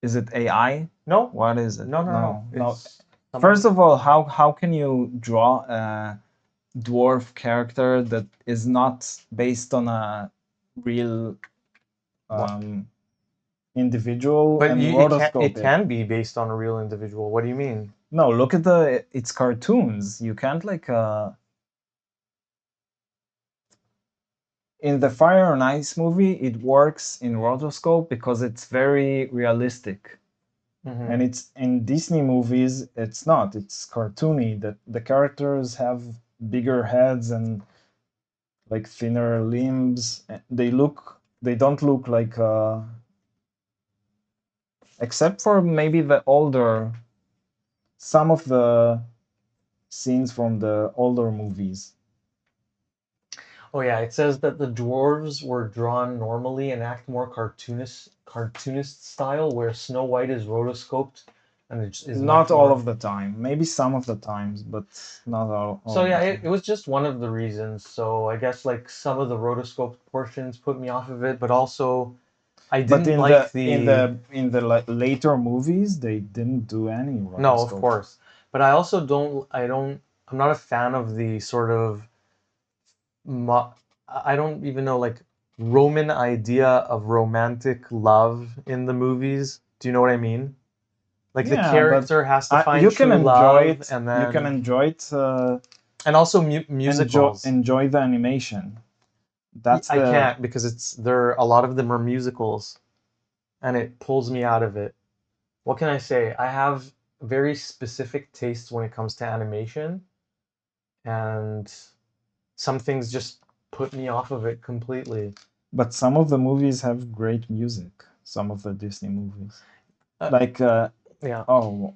Is it AI? No. What is it? No. First of all, how can you draw a dwarf character that is not based on a real individual? But and it can be based on a real individual. What do you mean? No, look at it's cartoons. You can't like in the Fire and Ice movie, it works in rotoscope because it's very realistic. And it's in Disney movies, it's not. It's cartoony. That the characters have bigger heads and like thinner limbs. They don't look like except for maybe some of the scenes from the older movies. Oh yeah, it says that the dwarves were drawn normally and act more cartoonist style, where Snow White is rotoscoped and is not all of the time. Maybe some of the times, but not all. So yeah, it was just one of the reasons. So I guess like some of the rotoscoped portions put me off of it, but also I didn't like in the later movies they didn't do any rotoscope. No, of course. But I also I'm not a fan of the sort of I don't even know, like Roman idea of romantic love in the movies. Do you know what I mean? Like the character has to find true love, and then you can enjoy it, and also musicals. Enjoy the animation. I can't because a lot of them are musicals, and it pulls me out of it. What can I say? I have very specific tastes when it comes to animation, and some things just put me off of it completely. But some of the movies have great music. Some of the Disney movies, yeah. Oh,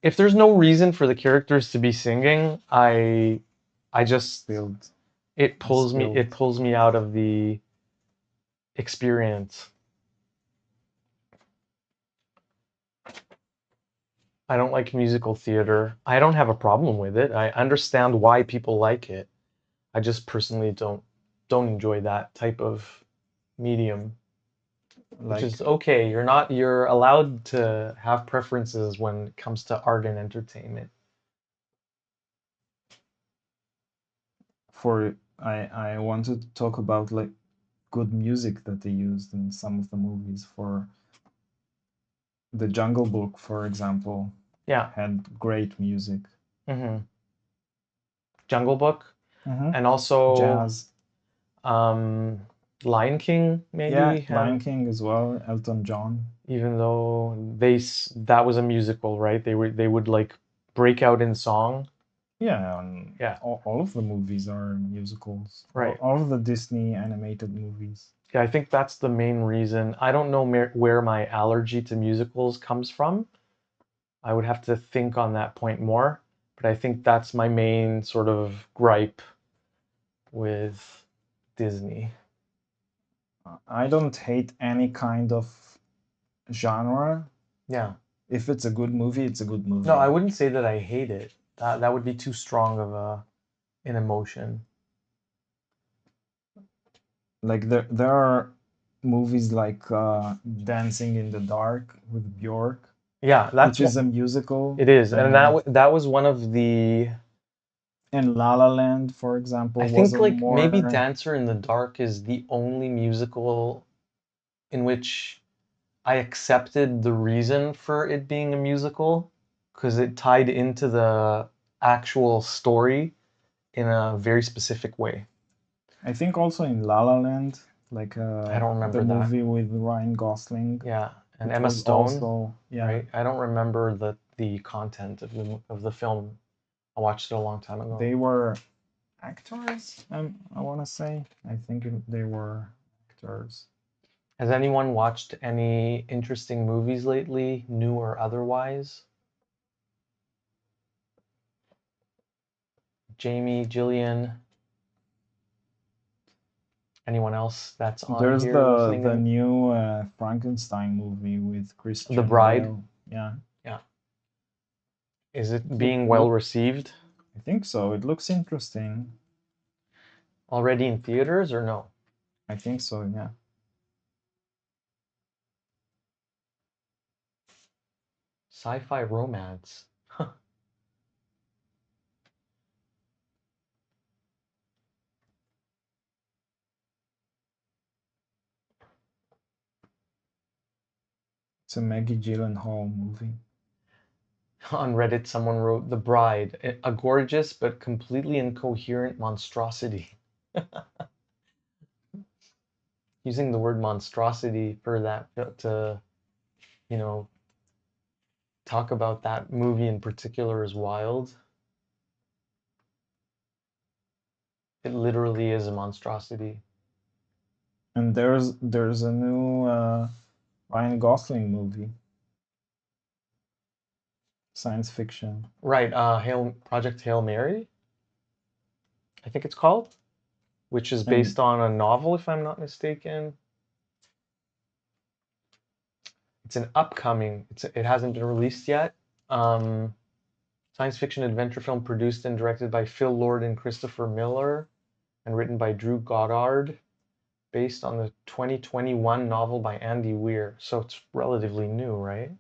if there's no reason for the characters to be singing, I just it pulls me out of the experience. I don't like musical theater. I don't have a problem with it. I understand why people like it. I just personally don't enjoy that type of medium. Which is okay. You're allowed to have preferences when it comes to art and entertainment. I wanted to talk about like good music that they used in some of the movies. For the Jungle Book, for example, yeah, had great music. Jungle Book. And also jazz. Lion King, maybe. Yeah, Lion King as well, Elton John. Even though that was a musical, right? They would like break out in song. Yeah, and Yeah. all of the movies are musicals. Right. All of the Disney animated movies. Yeah, I think that's the main reason. I don't know where my allergy to musicals comes from. I would have to think on that point more, but I think that's my main sort of gripe with Disney. I don't hate any kind of genre. Yeah. If it's a good movie, it's a good movie. No, I wouldn't say that I hate it. That would be too strong of an emotion. Like there are movies like Dancing in the Dark with Bjork. Yeah, which is a musical. It is, and that was one of the. And La La Land, for example, I was think a like maybe more. Dancer in the Dark is the only musical in which I accepted the reason for it being a musical because it tied into the actual story in a very specific way. I think also in La La Land, like I don't remember the that. movie with Ryan Gosling. Yeah, and It Emma was Stone. Also, yeah. Right? I don't remember the content of the film. I watched it a long time ago. They were actors, I want to say. I think they were actors. Has anyone watched any interesting movies lately, new or otherwise? Jamie, Jillian, anyone else that's on There's here listening? the new Frankenstein movie with Christian The Bride. Bale. Yeah. Yeah. Is it being well received? I think so. It looks interesting. Already in theaters or no? I think so, yeah. Sci-fi romance. It's a Maggie Gyllenhaal movie. On Reddit, someone wrote The Bride, a gorgeous but completely incoherent monstrosity. Using the word monstrosity for that to, you know, talk about that movie in particular is wild. It literally is a monstrosity. And there's a new Ryan Gosling movie. Science fiction. Right, Project Hail Mary, I think it's called, which is based on a novel, if I'm not mistaken. It's an upcoming. It hasn't been released yet. Science fiction adventure film produced and directed by Phil Lord and Christopher Miller, and written by Drew Goddard, based on the 2021 novel by Andy Weir. So it's relatively new, right?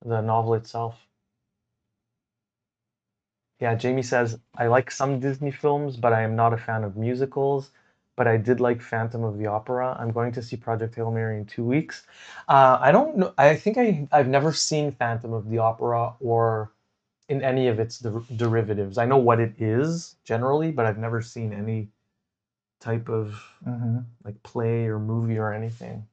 The novel itself. Yeah, Jamie says, I like some Disney films, but I am not a fan of musicals. But I did like Phantom of the Opera. I'm going to see Project Hail Mary in 2 weeks. I don't know. I think I've never seen Phantom of the Opera or in any of its derivatives. I know what it is generally, but I've never seen any type of like play or movie or anything.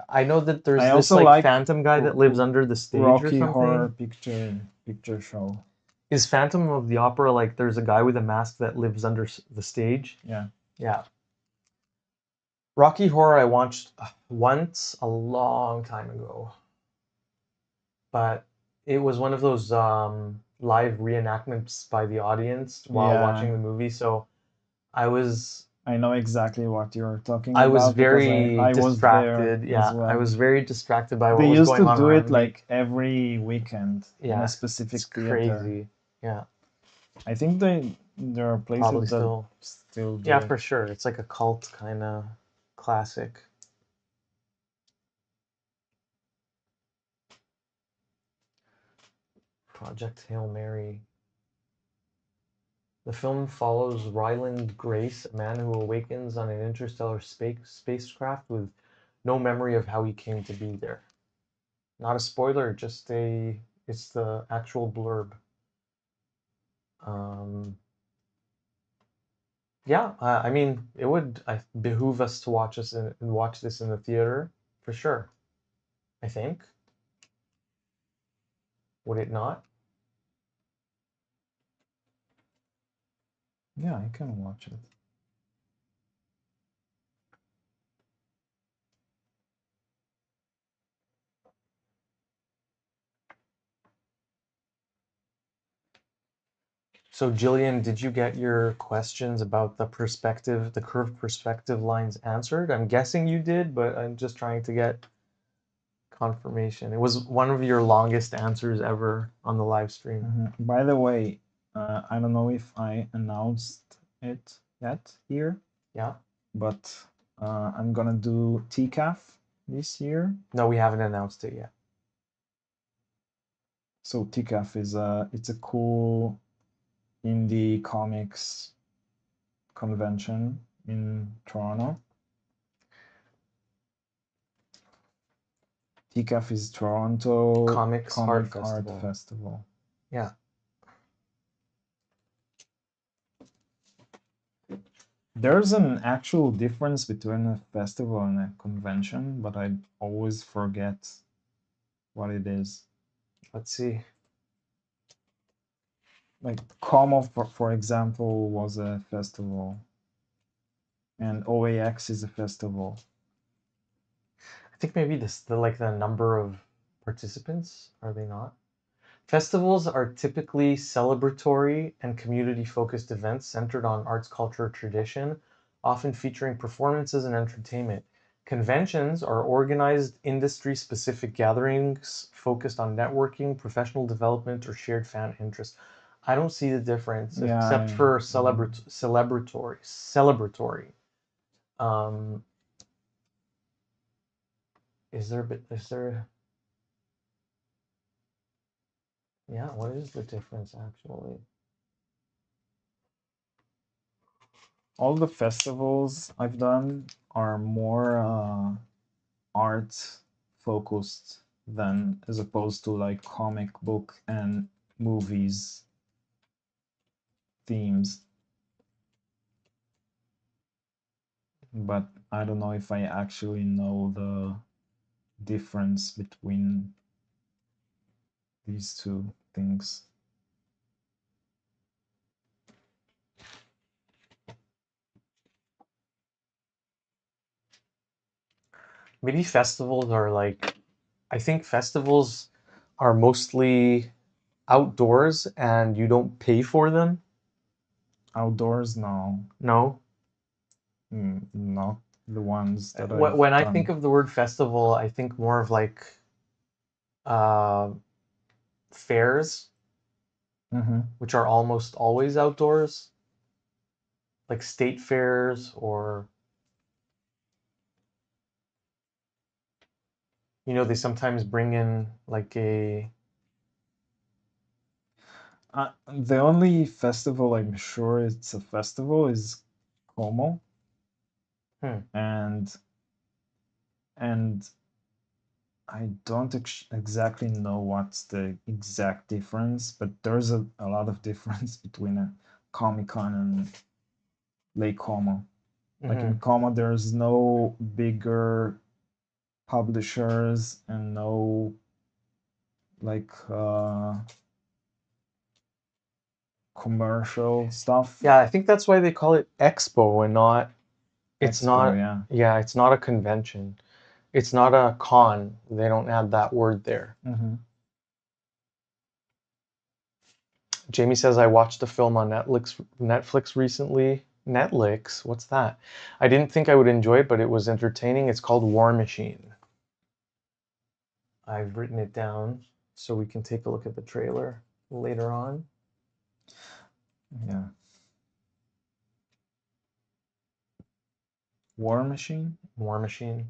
I know that there's this like phantom guy that lives under the stage or Rocky something. Horror Picture Show. Is Phantom of the Opera like there's a guy with a mask that lives under the stage? Yeah. Yeah. Rocky Horror I watched once a long time ago. But it was one of those live reenactments by the audience while watching the movie. So I know exactly what you're talking about. I was very I distracted. Was yeah, well. I was very distracted by what was going on. They used to do it like every weekend in a specific theater. Crazy. Yeah. I think there are places Probably that still do yeah, it. for sure. It's like a cult kind of classic. Project Hail Mary. The film follows Ryland Grace, a man who awakens on an interstellar spacecraft with no memory of how he came to be there. Not a spoiler, just it's the actual blurb. Yeah, I mean, it would behoove us to watch this in the theater for sure. I think. Would it not? Yeah, I can watch it. So, Jillian, did you get your questions about the curved perspective lines answered? I'm guessing you did, but I'm just trying to get confirmation. It was one of your longest answers ever on the live stream. By the way, I don't know if I announced it yet here. Yeah. But I'm gonna do TCAF this year. No, we haven't announced it yet. So TCAF is it's a cool indie comics convention in Toronto. TCAF is Toronto Comics Art Art Festival. Festival. Yeah. There's an actual difference between a festival and a convention, but I always forget what it is. Let's see. Like Como, for example, was a festival, and OAX is a festival. I think maybe the number of participants, are they not? Festivals are typically celebratory and community-focused events centered on arts, culture, tradition, often featuring performances and entertainment. Conventions are organized industry-specific gatherings focused on networking, professional development, or shared fan interest. I don't see the difference except for celebratory. Um, is there yeah, what is the difference actually? All the festivals I've done are more art focused than as opposed to like comic book and movies themes. But I don't know if I actually know the difference between these two things. Maybe festivals are I think festivals are mostly outdoors and you don't pay for them. Outdoors, no. No. Not the ones that I've When I done. think of the word festival, I think more of uh, fairs, which are almost always outdoors, like state fairs or they sometimes bring in like a The only festival I'm sure it's a festival is Como. And I don't exactly know what's the exact difference, but there's a lot of difference between a Comic-Con and Lake Como. Like in Como, there's no bigger publishers and no like commercial stuff. Yeah, I think that's why they call it expo and not it's Expo, not yeah, it's not a convention. It's not a con. They don't add that word there. Jamie says I watched a film on Netflix recently. Netflix? What's that? I didn't think I would enjoy it, but it was entertaining. It's called War Machine. I've written it down so we can take a look at the trailer later on. Yeah. War Machine? War Machine.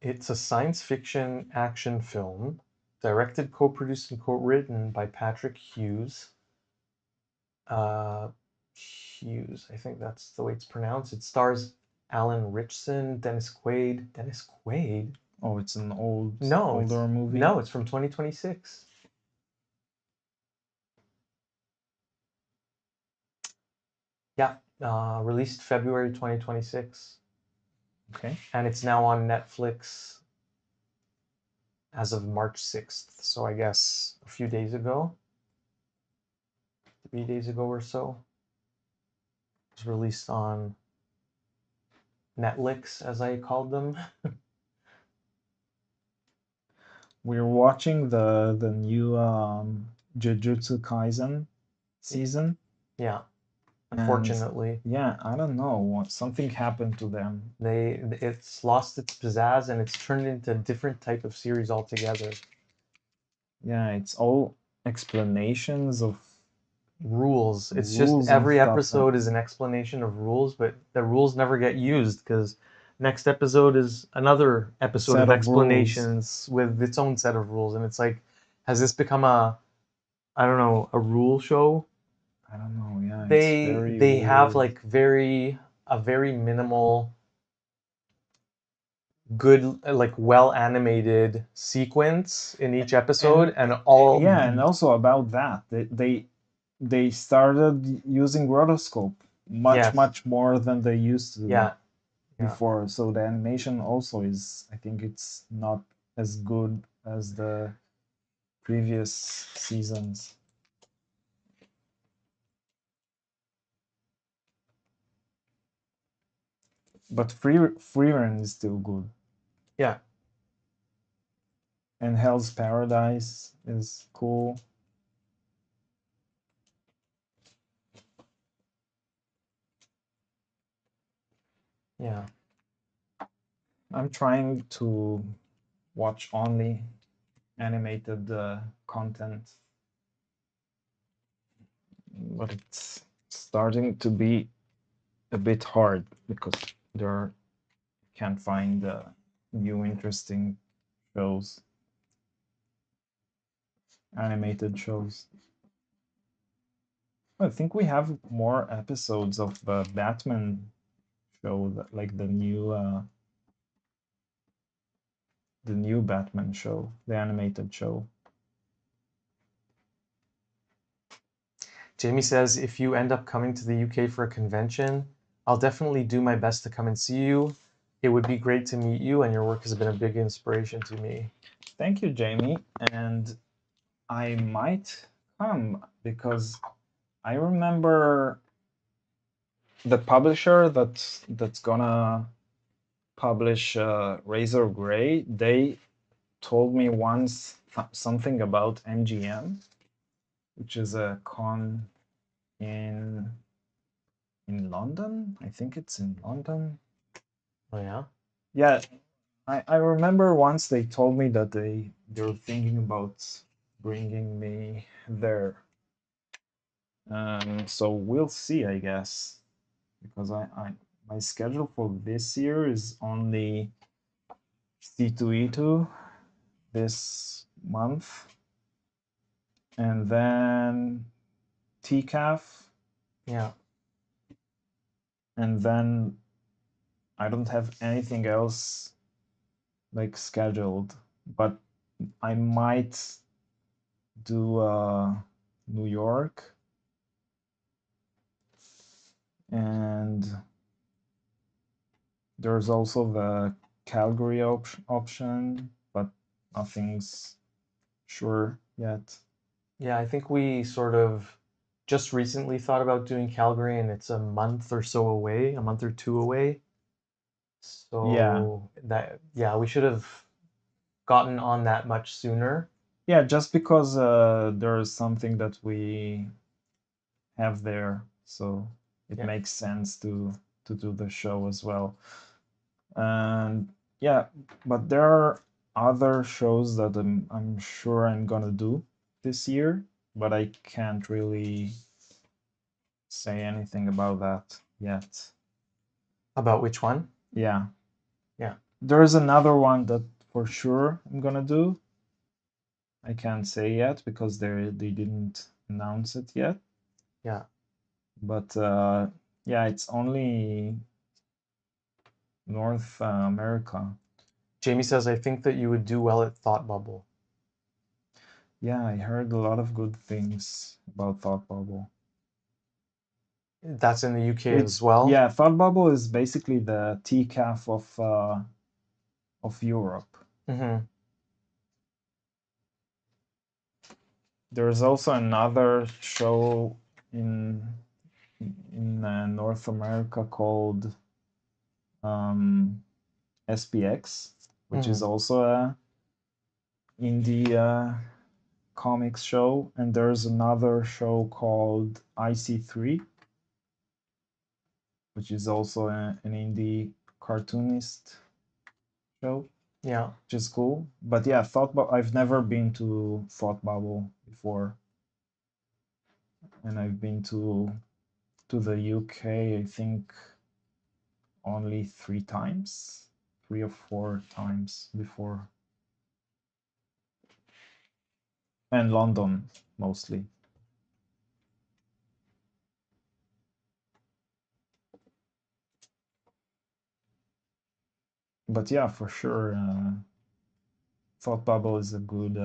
It's a science fiction action film, directed, co-produced, and co-written by Patrick Hughes. Hughes, I think that's the way it's pronounced. It stars Alan Ritchson, Dennis Quaid. Dennis Quaid? Oh, it's an older movie? No, it's from 2026. Yeah, released February 2026. Okay. And it's now on Netflix as of March 6th. So I guess a few days ago, 3 days ago or so. It was released on Netlix, as I called them. We're watching the new Jujutsu Kaisen season. Yeah, And unfortunately. yeah, I don't know what something happened to them. It's lost its pizzazz and it's turned into a different type of series altogether. Yeah, it's all explanations of Rules. It's just rules and every stuff. episode is an explanation of rules, but the rules never get used because next episode is another episode Set of of rules. explanations with its own set of rules, and it's like, has this become a, I don't know, a rule show? I don't know. Yeah, it's They very they have weird. like a very minimal, good, like well animated sequence in each episode, and all yeah, and also about that, they started using rotoscope yes, much more than they used to yeah, yeah. before. So the animation also is, I think it's not as good as the previous seasons. But Freerun is still good. Yeah. And Hell's Paradise is cool. Yeah. I'm trying to watch only animated content, but it's starting to be a bit hard because there can't find new interesting shows, animated shows. I think we have more episodes of the Batman show, like the new Batman show, the animated show. Jamie says, if you end up coming to the UK for a convention, I'll definitely do my best to come and see you. It would be great to meet you, and your work has been a big inspiration to me. Thank you, Jamie. And I might come because I remember the publisher that's gonna publish Razor Gray. They told me once something about MGM, which is a con in London. I think it's in London. Oh yeah. Yeah, I remember once they told me that they're thinking about bringing me there. So we'll see, I guess, because I my schedule for this year is only C2E2 this month, and then TCAF, Yeah. and then I don't have anything else like scheduled, but I might do New York and there's also the Calgary option, but nothing's sure yet. Yeah, I think we sort of just recently thought about doing Calgary, and it's a month or so away, a month or two away. Yeah. So that, yeah, we should have gotten on that much sooner. Yeah, just because there's something that we have there, so it Yeah. makes sense to do the show as well. And yeah, but there are other shows that I'm sure I'm gonna do this year, but I can't really say anything about that yet. About which one? Yeah. Yeah. There's another one that for sure I'm gonna do. I can't say yet because they didn't announce it yet. Yeah. But yeah, it's only North America. Jamie says, I think that you would do well at Thought Bubble. Yeah, I heard a lot of good things about Thought Bubble. That's in the UK as well? Yeah, Thought Bubble is basically the TCAF of Europe. Mm-hmm. There's also another show in North America called SPX, which is also a indie comics show, and there's another show called IC3, which is also an indie cartoonist show. Yeah, which is cool. But yeah, I've never been to Thought Bubble before, and I've been to the UK, I think, only 3 times, 3 or 4 times before, and London mostly. But yeah, for sure, Thought Bubble is a good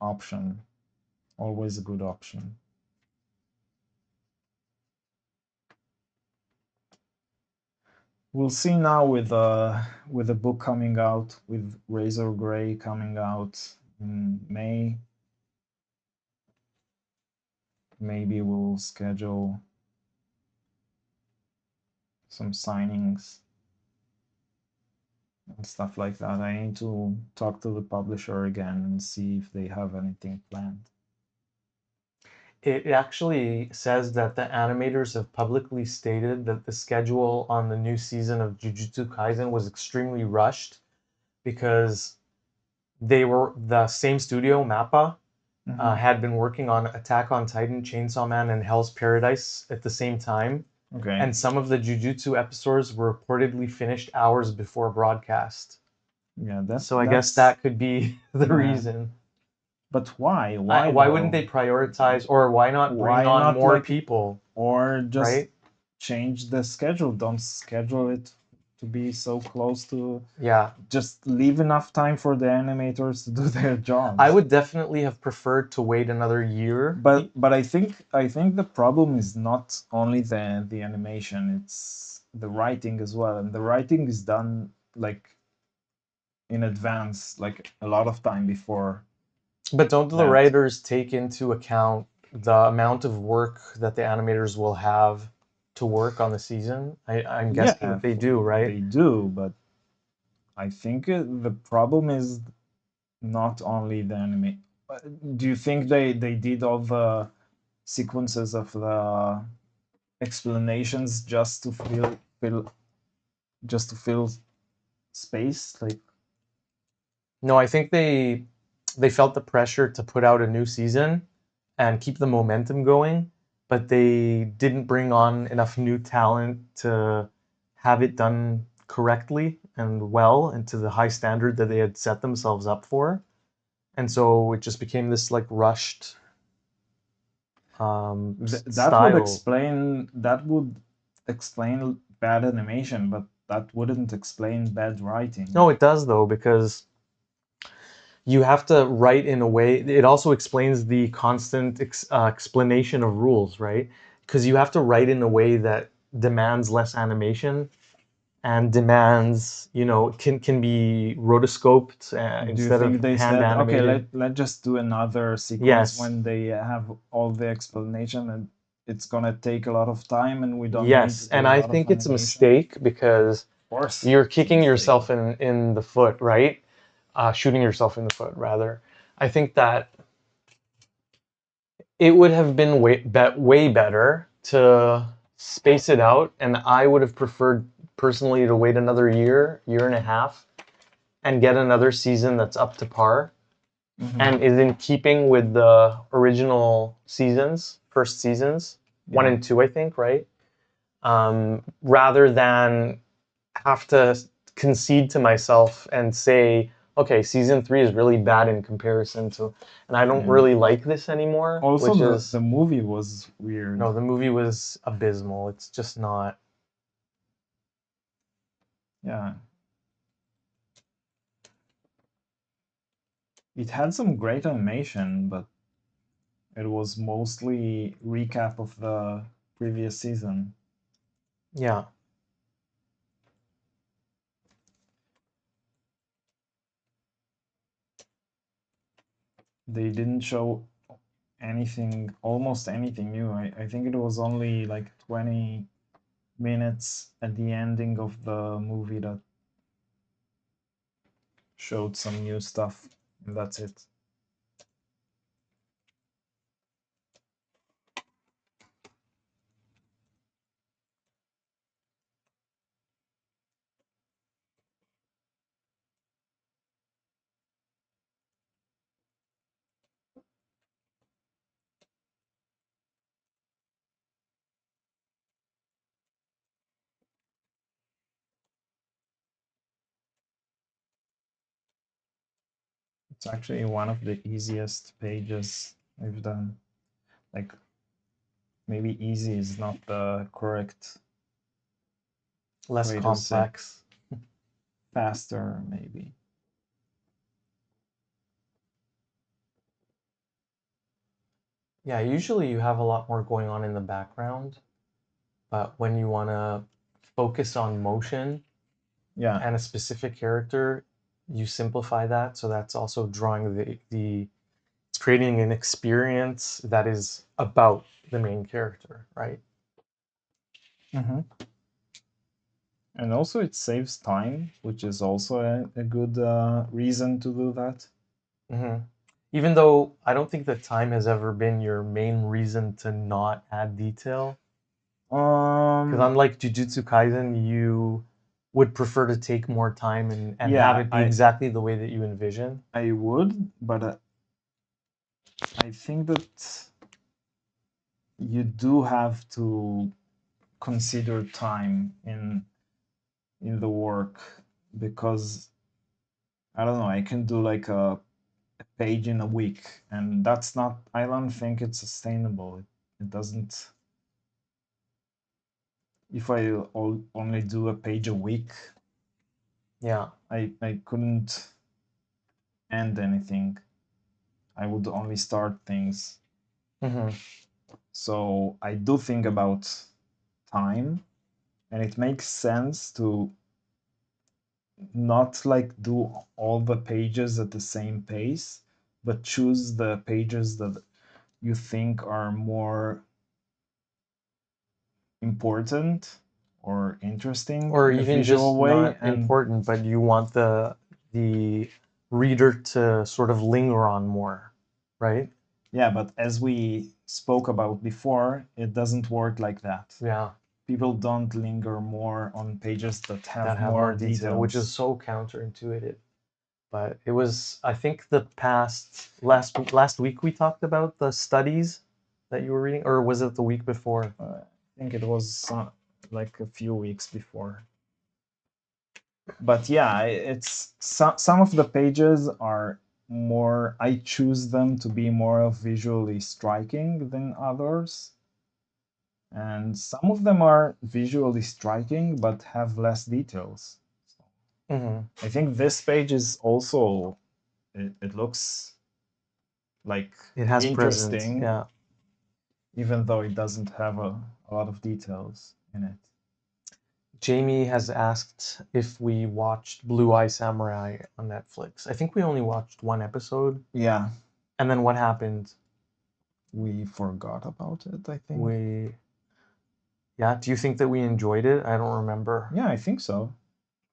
option. Always a good option. We'll see now with the book coming out, with Razor Gray coming out in May. Maybe we'll schedule some signings and stuff like that. I need to talk to the publisher again and see if they have anything planned. it actually says that the animators have publicly stated that the schedule on the new season of Jujutsu Kaisen was extremely rushed because they were the same studio, Mappa, had been working on Attack on Titan, Chainsaw Man, and Hell's Paradise at the same time. Okay. And some of the Jujutsu episodes were reportedly finished hours before broadcast. Yeah, that's So I guess that could be the yeah. reason. But why? Why wouldn't they prioritize, or why not bring on more people? Or just right? change the schedule. Don't schedule it to be so close to. Yeah. Just leave enough time for the animators to do their jobs. I would definitely have preferred to wait another year. But I think the problem is not only the animation, it's the writing as well. And the writing is done like in advance, like a lot of time before. But don't the writers take into account the amount of work that the animators will have to work on the season? I'm guessing that they do, right? They do, but I think the problem is not only the anime. Do you think they did all the sequences of the explanations just to fill space? Like, no, I think they felt the pressure to put out a new season and keep the momentum going, but they didn't bring on enough new talent to have it done correctly and well and to the high standard that they had set themselves up for. And so it just became this like rushed that would explain bad animation, but that wouldn't explain bad writing. No, it does though, because you have to write in a way. It also explains the constant explanation of rules, right? Because you have to write in a way that demands less animation and demands, can be rotoscoped instead of they hand said, animated. okay, let's just do another sequence when they have all the explanation, and it's gonna take a lot of time, and we don't need to do and a I lot of think it's a animation. mistake because Of course, you're kicking yourself in the foot, right? Shooting yourself in the foot, rather. I think that it would have been way better to space it out, and I would have preferred personally to wait another year and a half, and get another season that's up to par and is in keeping with the original first seasons, 1 and 2, I think, right? Rather than have to concede to myself and say, okay, season 3 is really bad in comparison to, and I don't really like this anymore. Also, the movie was weird. No, the movie was abysmal. It's just not. Yeah. It had some great animation, but it was mostly recap of the previous season. Yeah. They didn't show anything, almost anything new. I think it was only like 20 minutes at the ending of the movie that showed some new stuff, and that's it. It's actually one of the easiest pages we've done. Like, maybe easy is not the correct Less way to say. complex. Faster, maybe. Yeah, usually you have a lot more going on in the background, but when you want to focus on motion Yeah. and a specific character, you simplify that. So that's also drawing it's creating an experience that is about the main character, right? Mm-hmm. And also it saves time, which is also a good reason to do that. Mm-hmm. Even though I don't think that time has ever been your main reason to not add detail. Because unlike Jujutsu Kaisen, you would prefer to take more time and Yeah, have it be exactly the way that you envision. I would, but I think that you do have to consider time in the work, because I don't know, I can do like a page in a week, and that's not, I don't think it's sustainable. It doesn't. If I only do a page a week, Yeah. I couldn't end anything. I would only start things. Mm-hmm. So I do think about time, and it makes sense to not like do all the pages at the same pace, but choose the pages that you think are more important or interesting Or in a even visual just way. not And important, but you want the reader to sort of linger on more, right? yeah, but as we spoke about before, it doesn't work like that. Yeah. People don't linger more on pages that have More more detail, which is details. so counterintuitive. But it was, I think, the last week we talked about the studies that you were reading, or was it the week before? I think it was like a few weeks before. But yeah, it's some of the pages are more, I choose them to be more visually striking than others, and some of them are visually striking but have less details. Mm-hmm. I think this page is also, it looks like It has interesting, presence, yeah. even though it doesn't have a lot of details in it. Jamie has asked if we watched Blue Eye Samurai on Netflix. I think we only watched one episode. Yeah. And then what happened? We forgot about it, I think. Yeah, do you think that we enjoyed it? I don't remember. Yeah, I think so.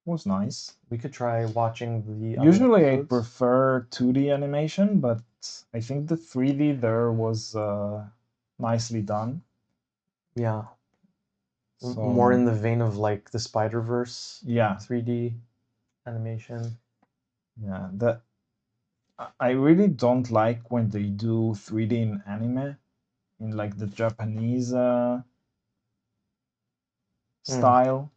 It was nice. We could try watching the Usually other I episodes. prefer 2D animation, but I think the 3D there was nicely done. Yeah. So, more in the vein of like the Spider-Verse. Yeah. 3D animation. Yeah, I really don't like when they do 3D in anime, in like the Japanese style.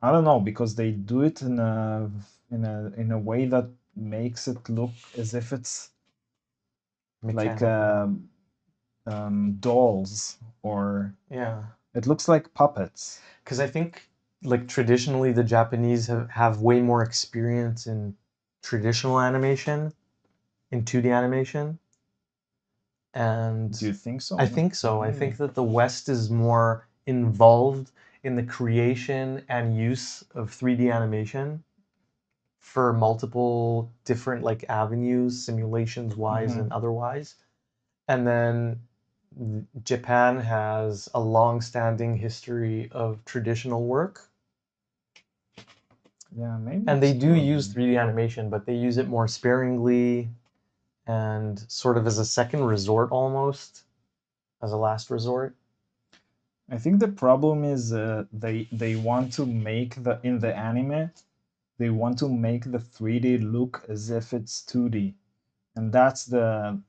I don't know, because they do it in a way that makes it look as if it's like dolls, or Yeah. it looks like puppets. Because I think like traditionally the Japanese have way more experience in traditional animation, in 2D animation. And Do you think so? I think so. I think that the West is more involved in the creation and use of 3D animation for multiple different like avenues, simulations wise and otherwise. And then Japan has a long-standing history of traditional work. Yeah, maybe. And they it's do true. use 3D animation, but they use it more sparingly and sort of as a second resort almost, as a last resort. I think the problem is they want to make in the anime, they want to make the 3D look as if it's 2D, and that's the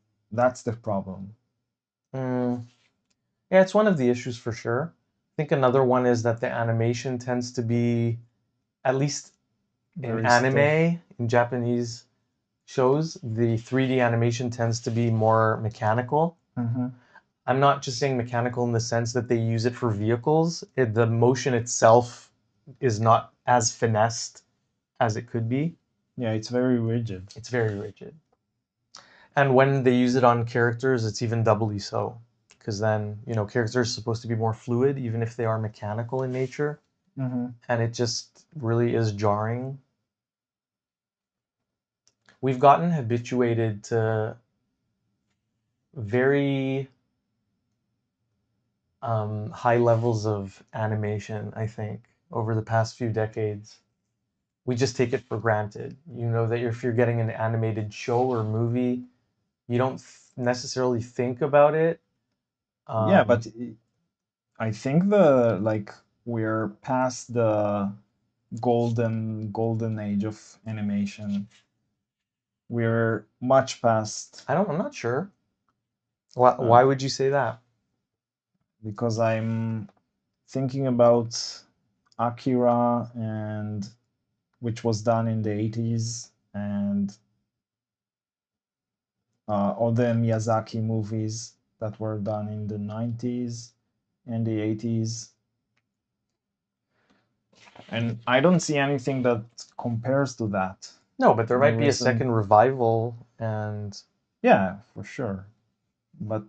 problem. Yeah, it's one of the issues for sure. I think another one is that the animation tends to be, at least in Very anime, stiff. in Japanese shows, the 3D animation tends to be more mechanical. I'm not just saying mechanical in the sense that they use it for vehicles. The motion itself is not as finessed as it could be. Yeah, it's very rigid. It's very rigid. And when they use it on characters, it's even doubly so. Because then, characters are supposed to be more fluid, even if they are mechanical in nature. And it just really is jarring. We've gotten habituated to very high levels of animation, I think, over the past few decades. We just take it for granted. You know that if you're getting an animated show or movie, you don't necessarily think about it. Yeah, but I think we're past the golden age of animation. We're much past. I'm not sure. Why would you say that? Because I'm thinking about Akira, and which was done in the 80s, and all the Miyazaki movies that were done in the 90s and the 80s. And I don't see anything that compares to that. No, but there in the might be a second revival, and Yeah, for sure. But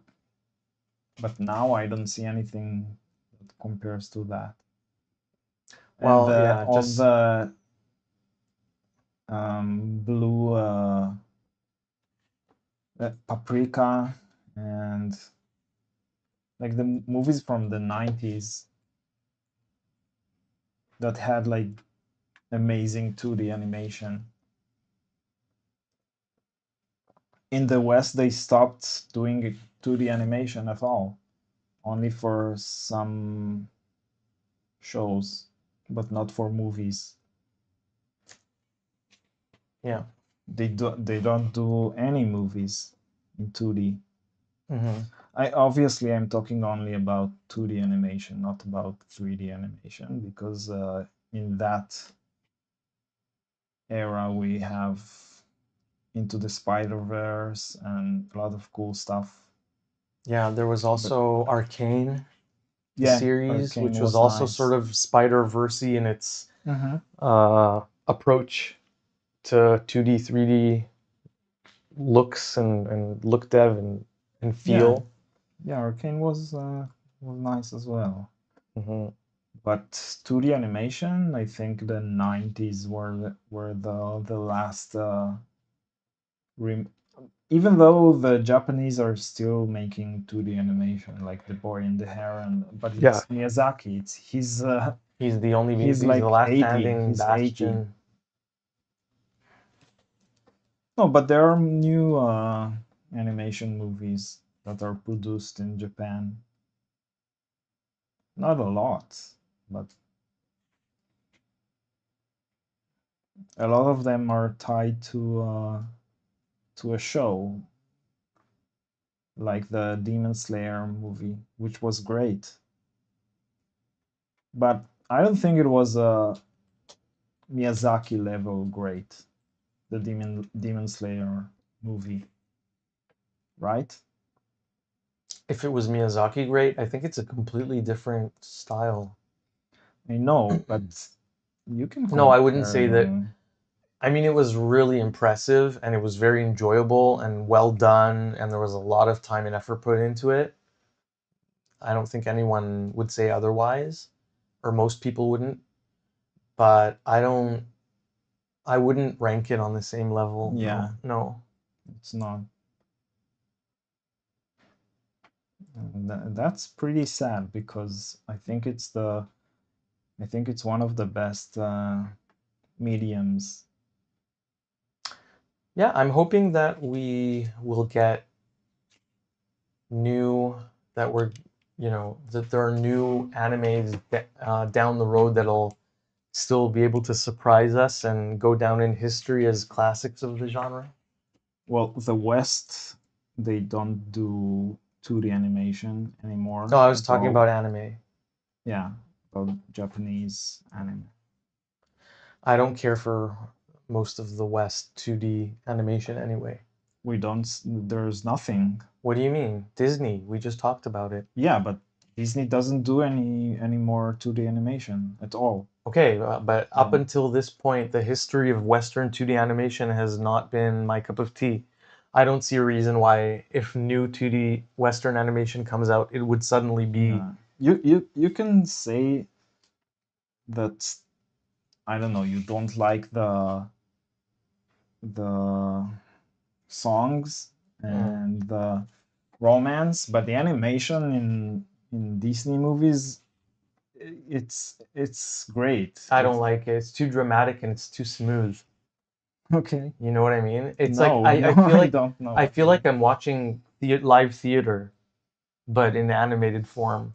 now I don't see anything that compares to that. well, And yeah, all just the blue Paprika, and like the movies from the 90s that had like amazing 2D animation. In the West, they stopped doing 2D animation at all, only for some shows, but not for movies. yeah. They don't do any movies in 2D. Mm-hmm. I'm talking only about 2D animation, not about 3D animation, because in that era we have Into the Spider-Verse and a lot of cool stuff. Yeah, there was also Arcane, the Yeah, series, Arcane which was was also nice. sort of Spider-Versey in its approach to 2D, 3D looks and look dev and feel. Yeah, Arcane was nice as well. Mm-hmm. But 2D animation, I think the 90s were the last. Even though the Japanese are still making 2D animation, like The Boy and the Heron, but Yeah, it's Miyazaki. It's he's the only he's he's the like last 80. standing He's 80. bastion. No, but there are new animation movies that are produced in Japan. Not a lot, but a lot of them are tied to a show, like the Demon Slayer movie, which was great. But I don't think it was a Miyazaki level great. The Demon Slayer movie, right? If it was Miyazaki, great. I think it's a completely different style. I know, but you can No, I wouldn't compare say that. them. I mean, it was really impressive and it was very enjoyable and well done, and there was a lot of time and effort put into it. I don't think anyone would say otherwise, or most people wouldn't, but I wouldn't rank it on the same level. Yeah. No. It's not. That's pretty sad because I think it's one of the best mediums. Yeah, I'm hoping that we will get that there are new animes down the road that'll still be able to surprise us and go down in history as classics of the genre. Well, the West, they don't do 2D animation anymore. Oh, I was at talking all. about anime. Yeah, about Japanese anime. I don't care for most of the West 2D animation anyway. There's nothing. What do you mean? Disney, we just talked about it. Yeah, but Disney doesn't do any more 2D animation at all. Okay, but up until this point, the history of Western 2D animation has not been my cup of tea. I don't see a reason why, if new 2D Western animation comes out, it would suddenly be. You can say that, I don't know, you don't like the songs and the romance, but the animation in Disney movies, it's great. I don't like it. It's too dramatic and it's too smooth. Okay. You know what I mean? It's No, like I no, feel I like don't know. I feel like I'm watching live theater, but in animated form.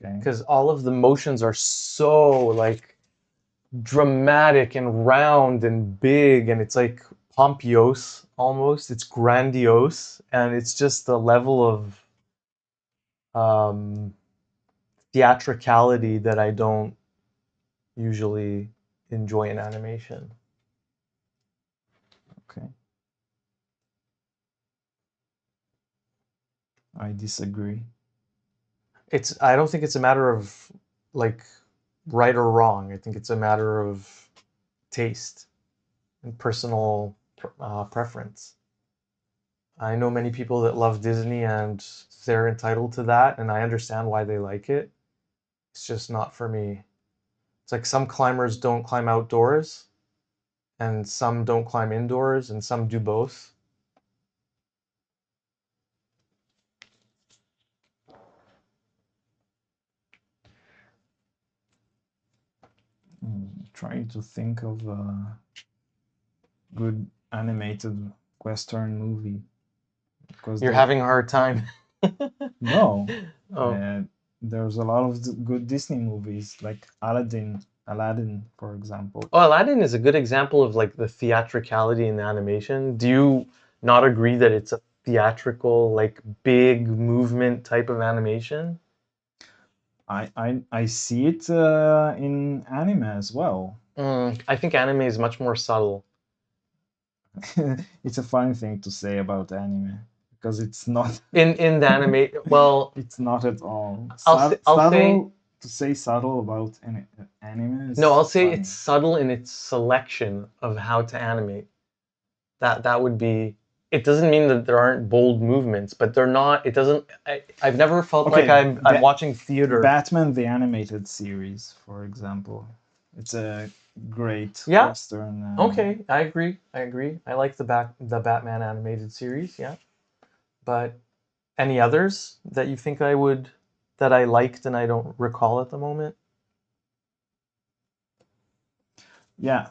Okay. Because all of the motions are so like dramatic and round and big, and it's like pompous almost. It's grandiose, and it's just the level of um, theatricality that I don't usually enjoy in animation. Okay. I disagree. I don't think it's a matter of like right or wrong. I think it's a matter of taste and personal preference. I know many people that love Disney and they're entitled to that, and I understand why they like it. It's just not for me. It's like some climbers don't climb outdoors, and some don't climb indoors, and some do both. Trying to think of a good animated Western movie. Because You're having a hard time. No. Oh. There's a lot of good Disney movies, like Aladdin, for example. Oh, Aladdin is a good example of like the theatricality in the animation. Do you not agree that it's a theatrical, like big movement type of animation? I see it in anime as well. I think anime is much more subtle. It's a funny thing to say about anime because it's not in the anime. Well, it's not at all. I'll say Subtle to say subtle about anime is no. I'll say funny. it's subtle in its selection of how to animate. That would be. It doesn't mean that there aren't bold movements, but they're not. It doesn't. I've never felt like I'm watching theater. Batman the animated series, for example, it's a great Western. Okay, I agree. I like the Batman animated series. Yeah, but any others that you think that I liked and I don't recall at the moment? Yeah,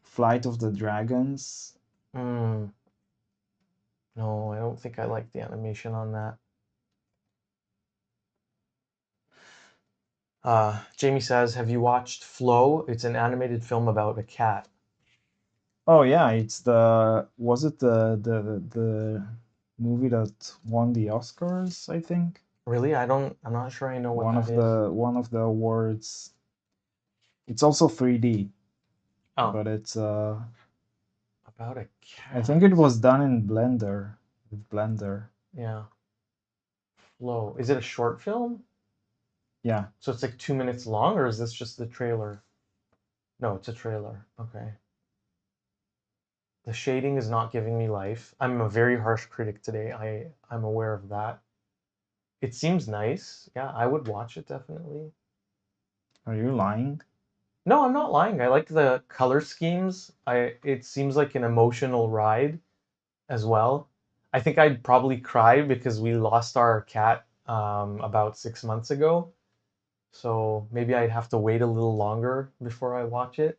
Flight of the Dragons. No, I don't think I like the animation on that. Jamie says, "Have you watched Flow? It's an animated film about a cat." Oh yeah, was it the movie that won the Oscars, I think? Really? I'm not sure I know what that is. One of the awards. It's also 3D. Oh. But it's About a cat. I think it was done in Blender. With Blender. Yeah. Flow. Is it a short film? Yeah. So it's like 2 minutes long, or is this just the trailer? No, it's a trailer. Okay. The shading is not giving me life. I'm a very harsh critic today. I'm aware of that. It seems nice. Yeah, I would watch it definitely. Are you lying? No, I'm not lying. I like the color schemes. It seems like an emotional ride as well. I think I'd probably cry because we lost our cat about 6 months ago. So maybe I'd have to wait a little longer before I watch it.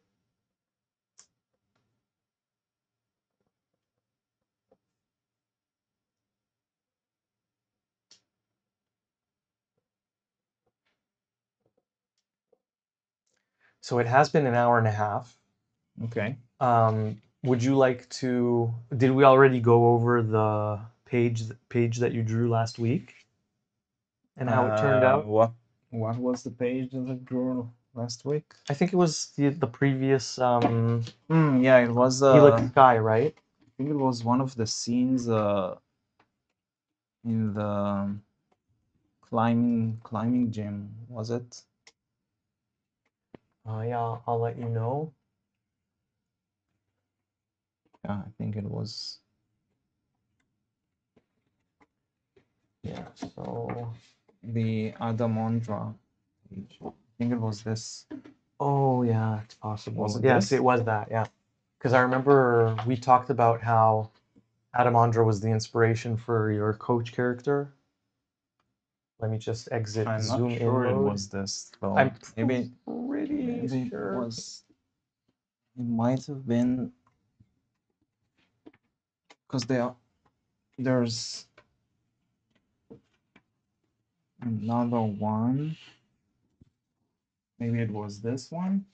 So it has been an hour and a half. Okay. Would you like to? Did we already go over the page that you drew last week and how it turned out? What was the page that I drew last week? I think it was the previous Yeah, it was Helix Sky, right? I think it was one of the scenes in the climbing gym, was it? Yeah, I'll let you know. Yeah, I think it was. Yeah, so The Adamondra page. I think it was this. oh yeah, it's possible. Was it Yes, this? it was that. Yeah, because I remember we talked about how Adamandra was the inspiration for your coach character. Let me just exit I'm not zoom in sure it mode. was this though. I'm Maybe pretty it sure. was. It might have been because there's another one. Maybe it was this one.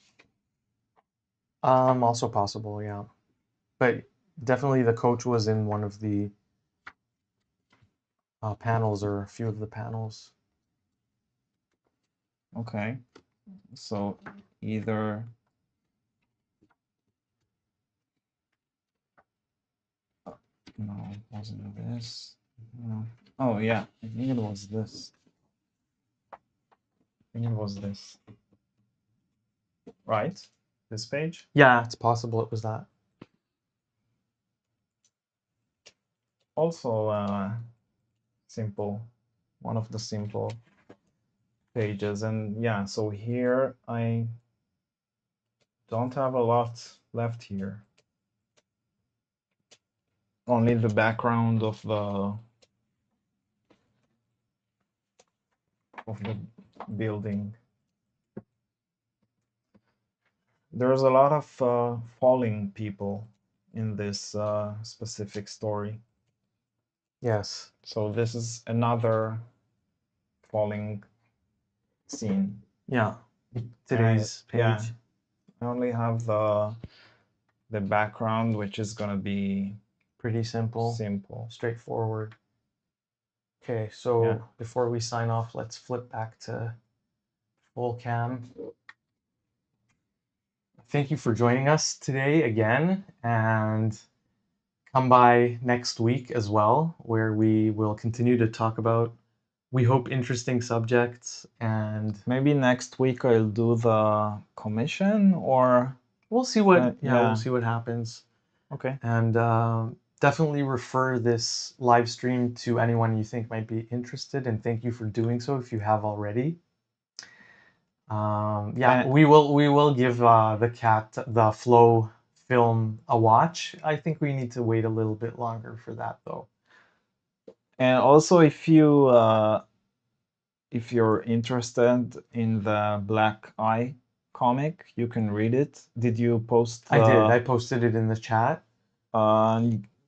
Also possible, yeah. But definitely the coach was in one of the panels or a few of the panels. Okay. So either no, it wasn't this. No. Oh yeah, I think it was this. I think it was this. Right? This page? Yeah, it's possible it was that. Also simple. One of the simple pages. And yeah, so here I don't have a lot left here. Only the background of the building. There's a lot of falling people in this specific story. Yes. So this is another falling scene. Yeah. Today's page. Yeah, I only have the background, which is gonna be Pretty simple. Straightforward. Okay, so Yeah. before we sign off, let's flip back to full cam. Thank you for joining us today again, and come by next week as well, where we will continue to talk about, we hope, interesting subjects. And Maybe next week I'll do the commission, or we'll see what yeah. we'll see what happens. Okay. And definitely refer this live stream to anyone you think might be interested, and thank you for doing so if you have already. Yeah, we will give the Flow film a watch. I think we need to wait a little bit longer for that though. And also, if you're interested in the Black Eye comic, you can read it. Did you post? I did. I posted it in the chat.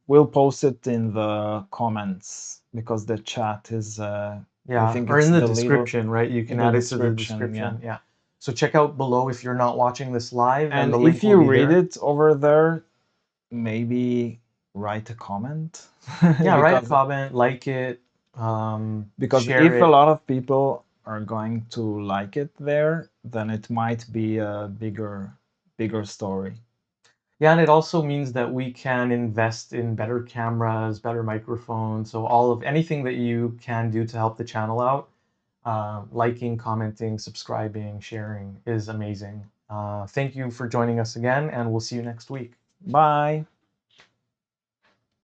We'll post it in the comments because the chat is. Yeah, I think or it's in the deleted. description, right? You can add it to the description. Yeah. So check out below if you're not watching this live, And the link if you will be read there. it over there, maybe write a comment. Yeah, write a comment, like it, because share if it. a lot of people are going to like it there, then it might be a bigger story. Yeah, and it also means that we can invest in better cameras, better microphones. So all of anything that you can do to help the channel out, liking, commenting, subscribing, sharing is amazing. Thank you for joining us again, and we'll see you next week. Bye.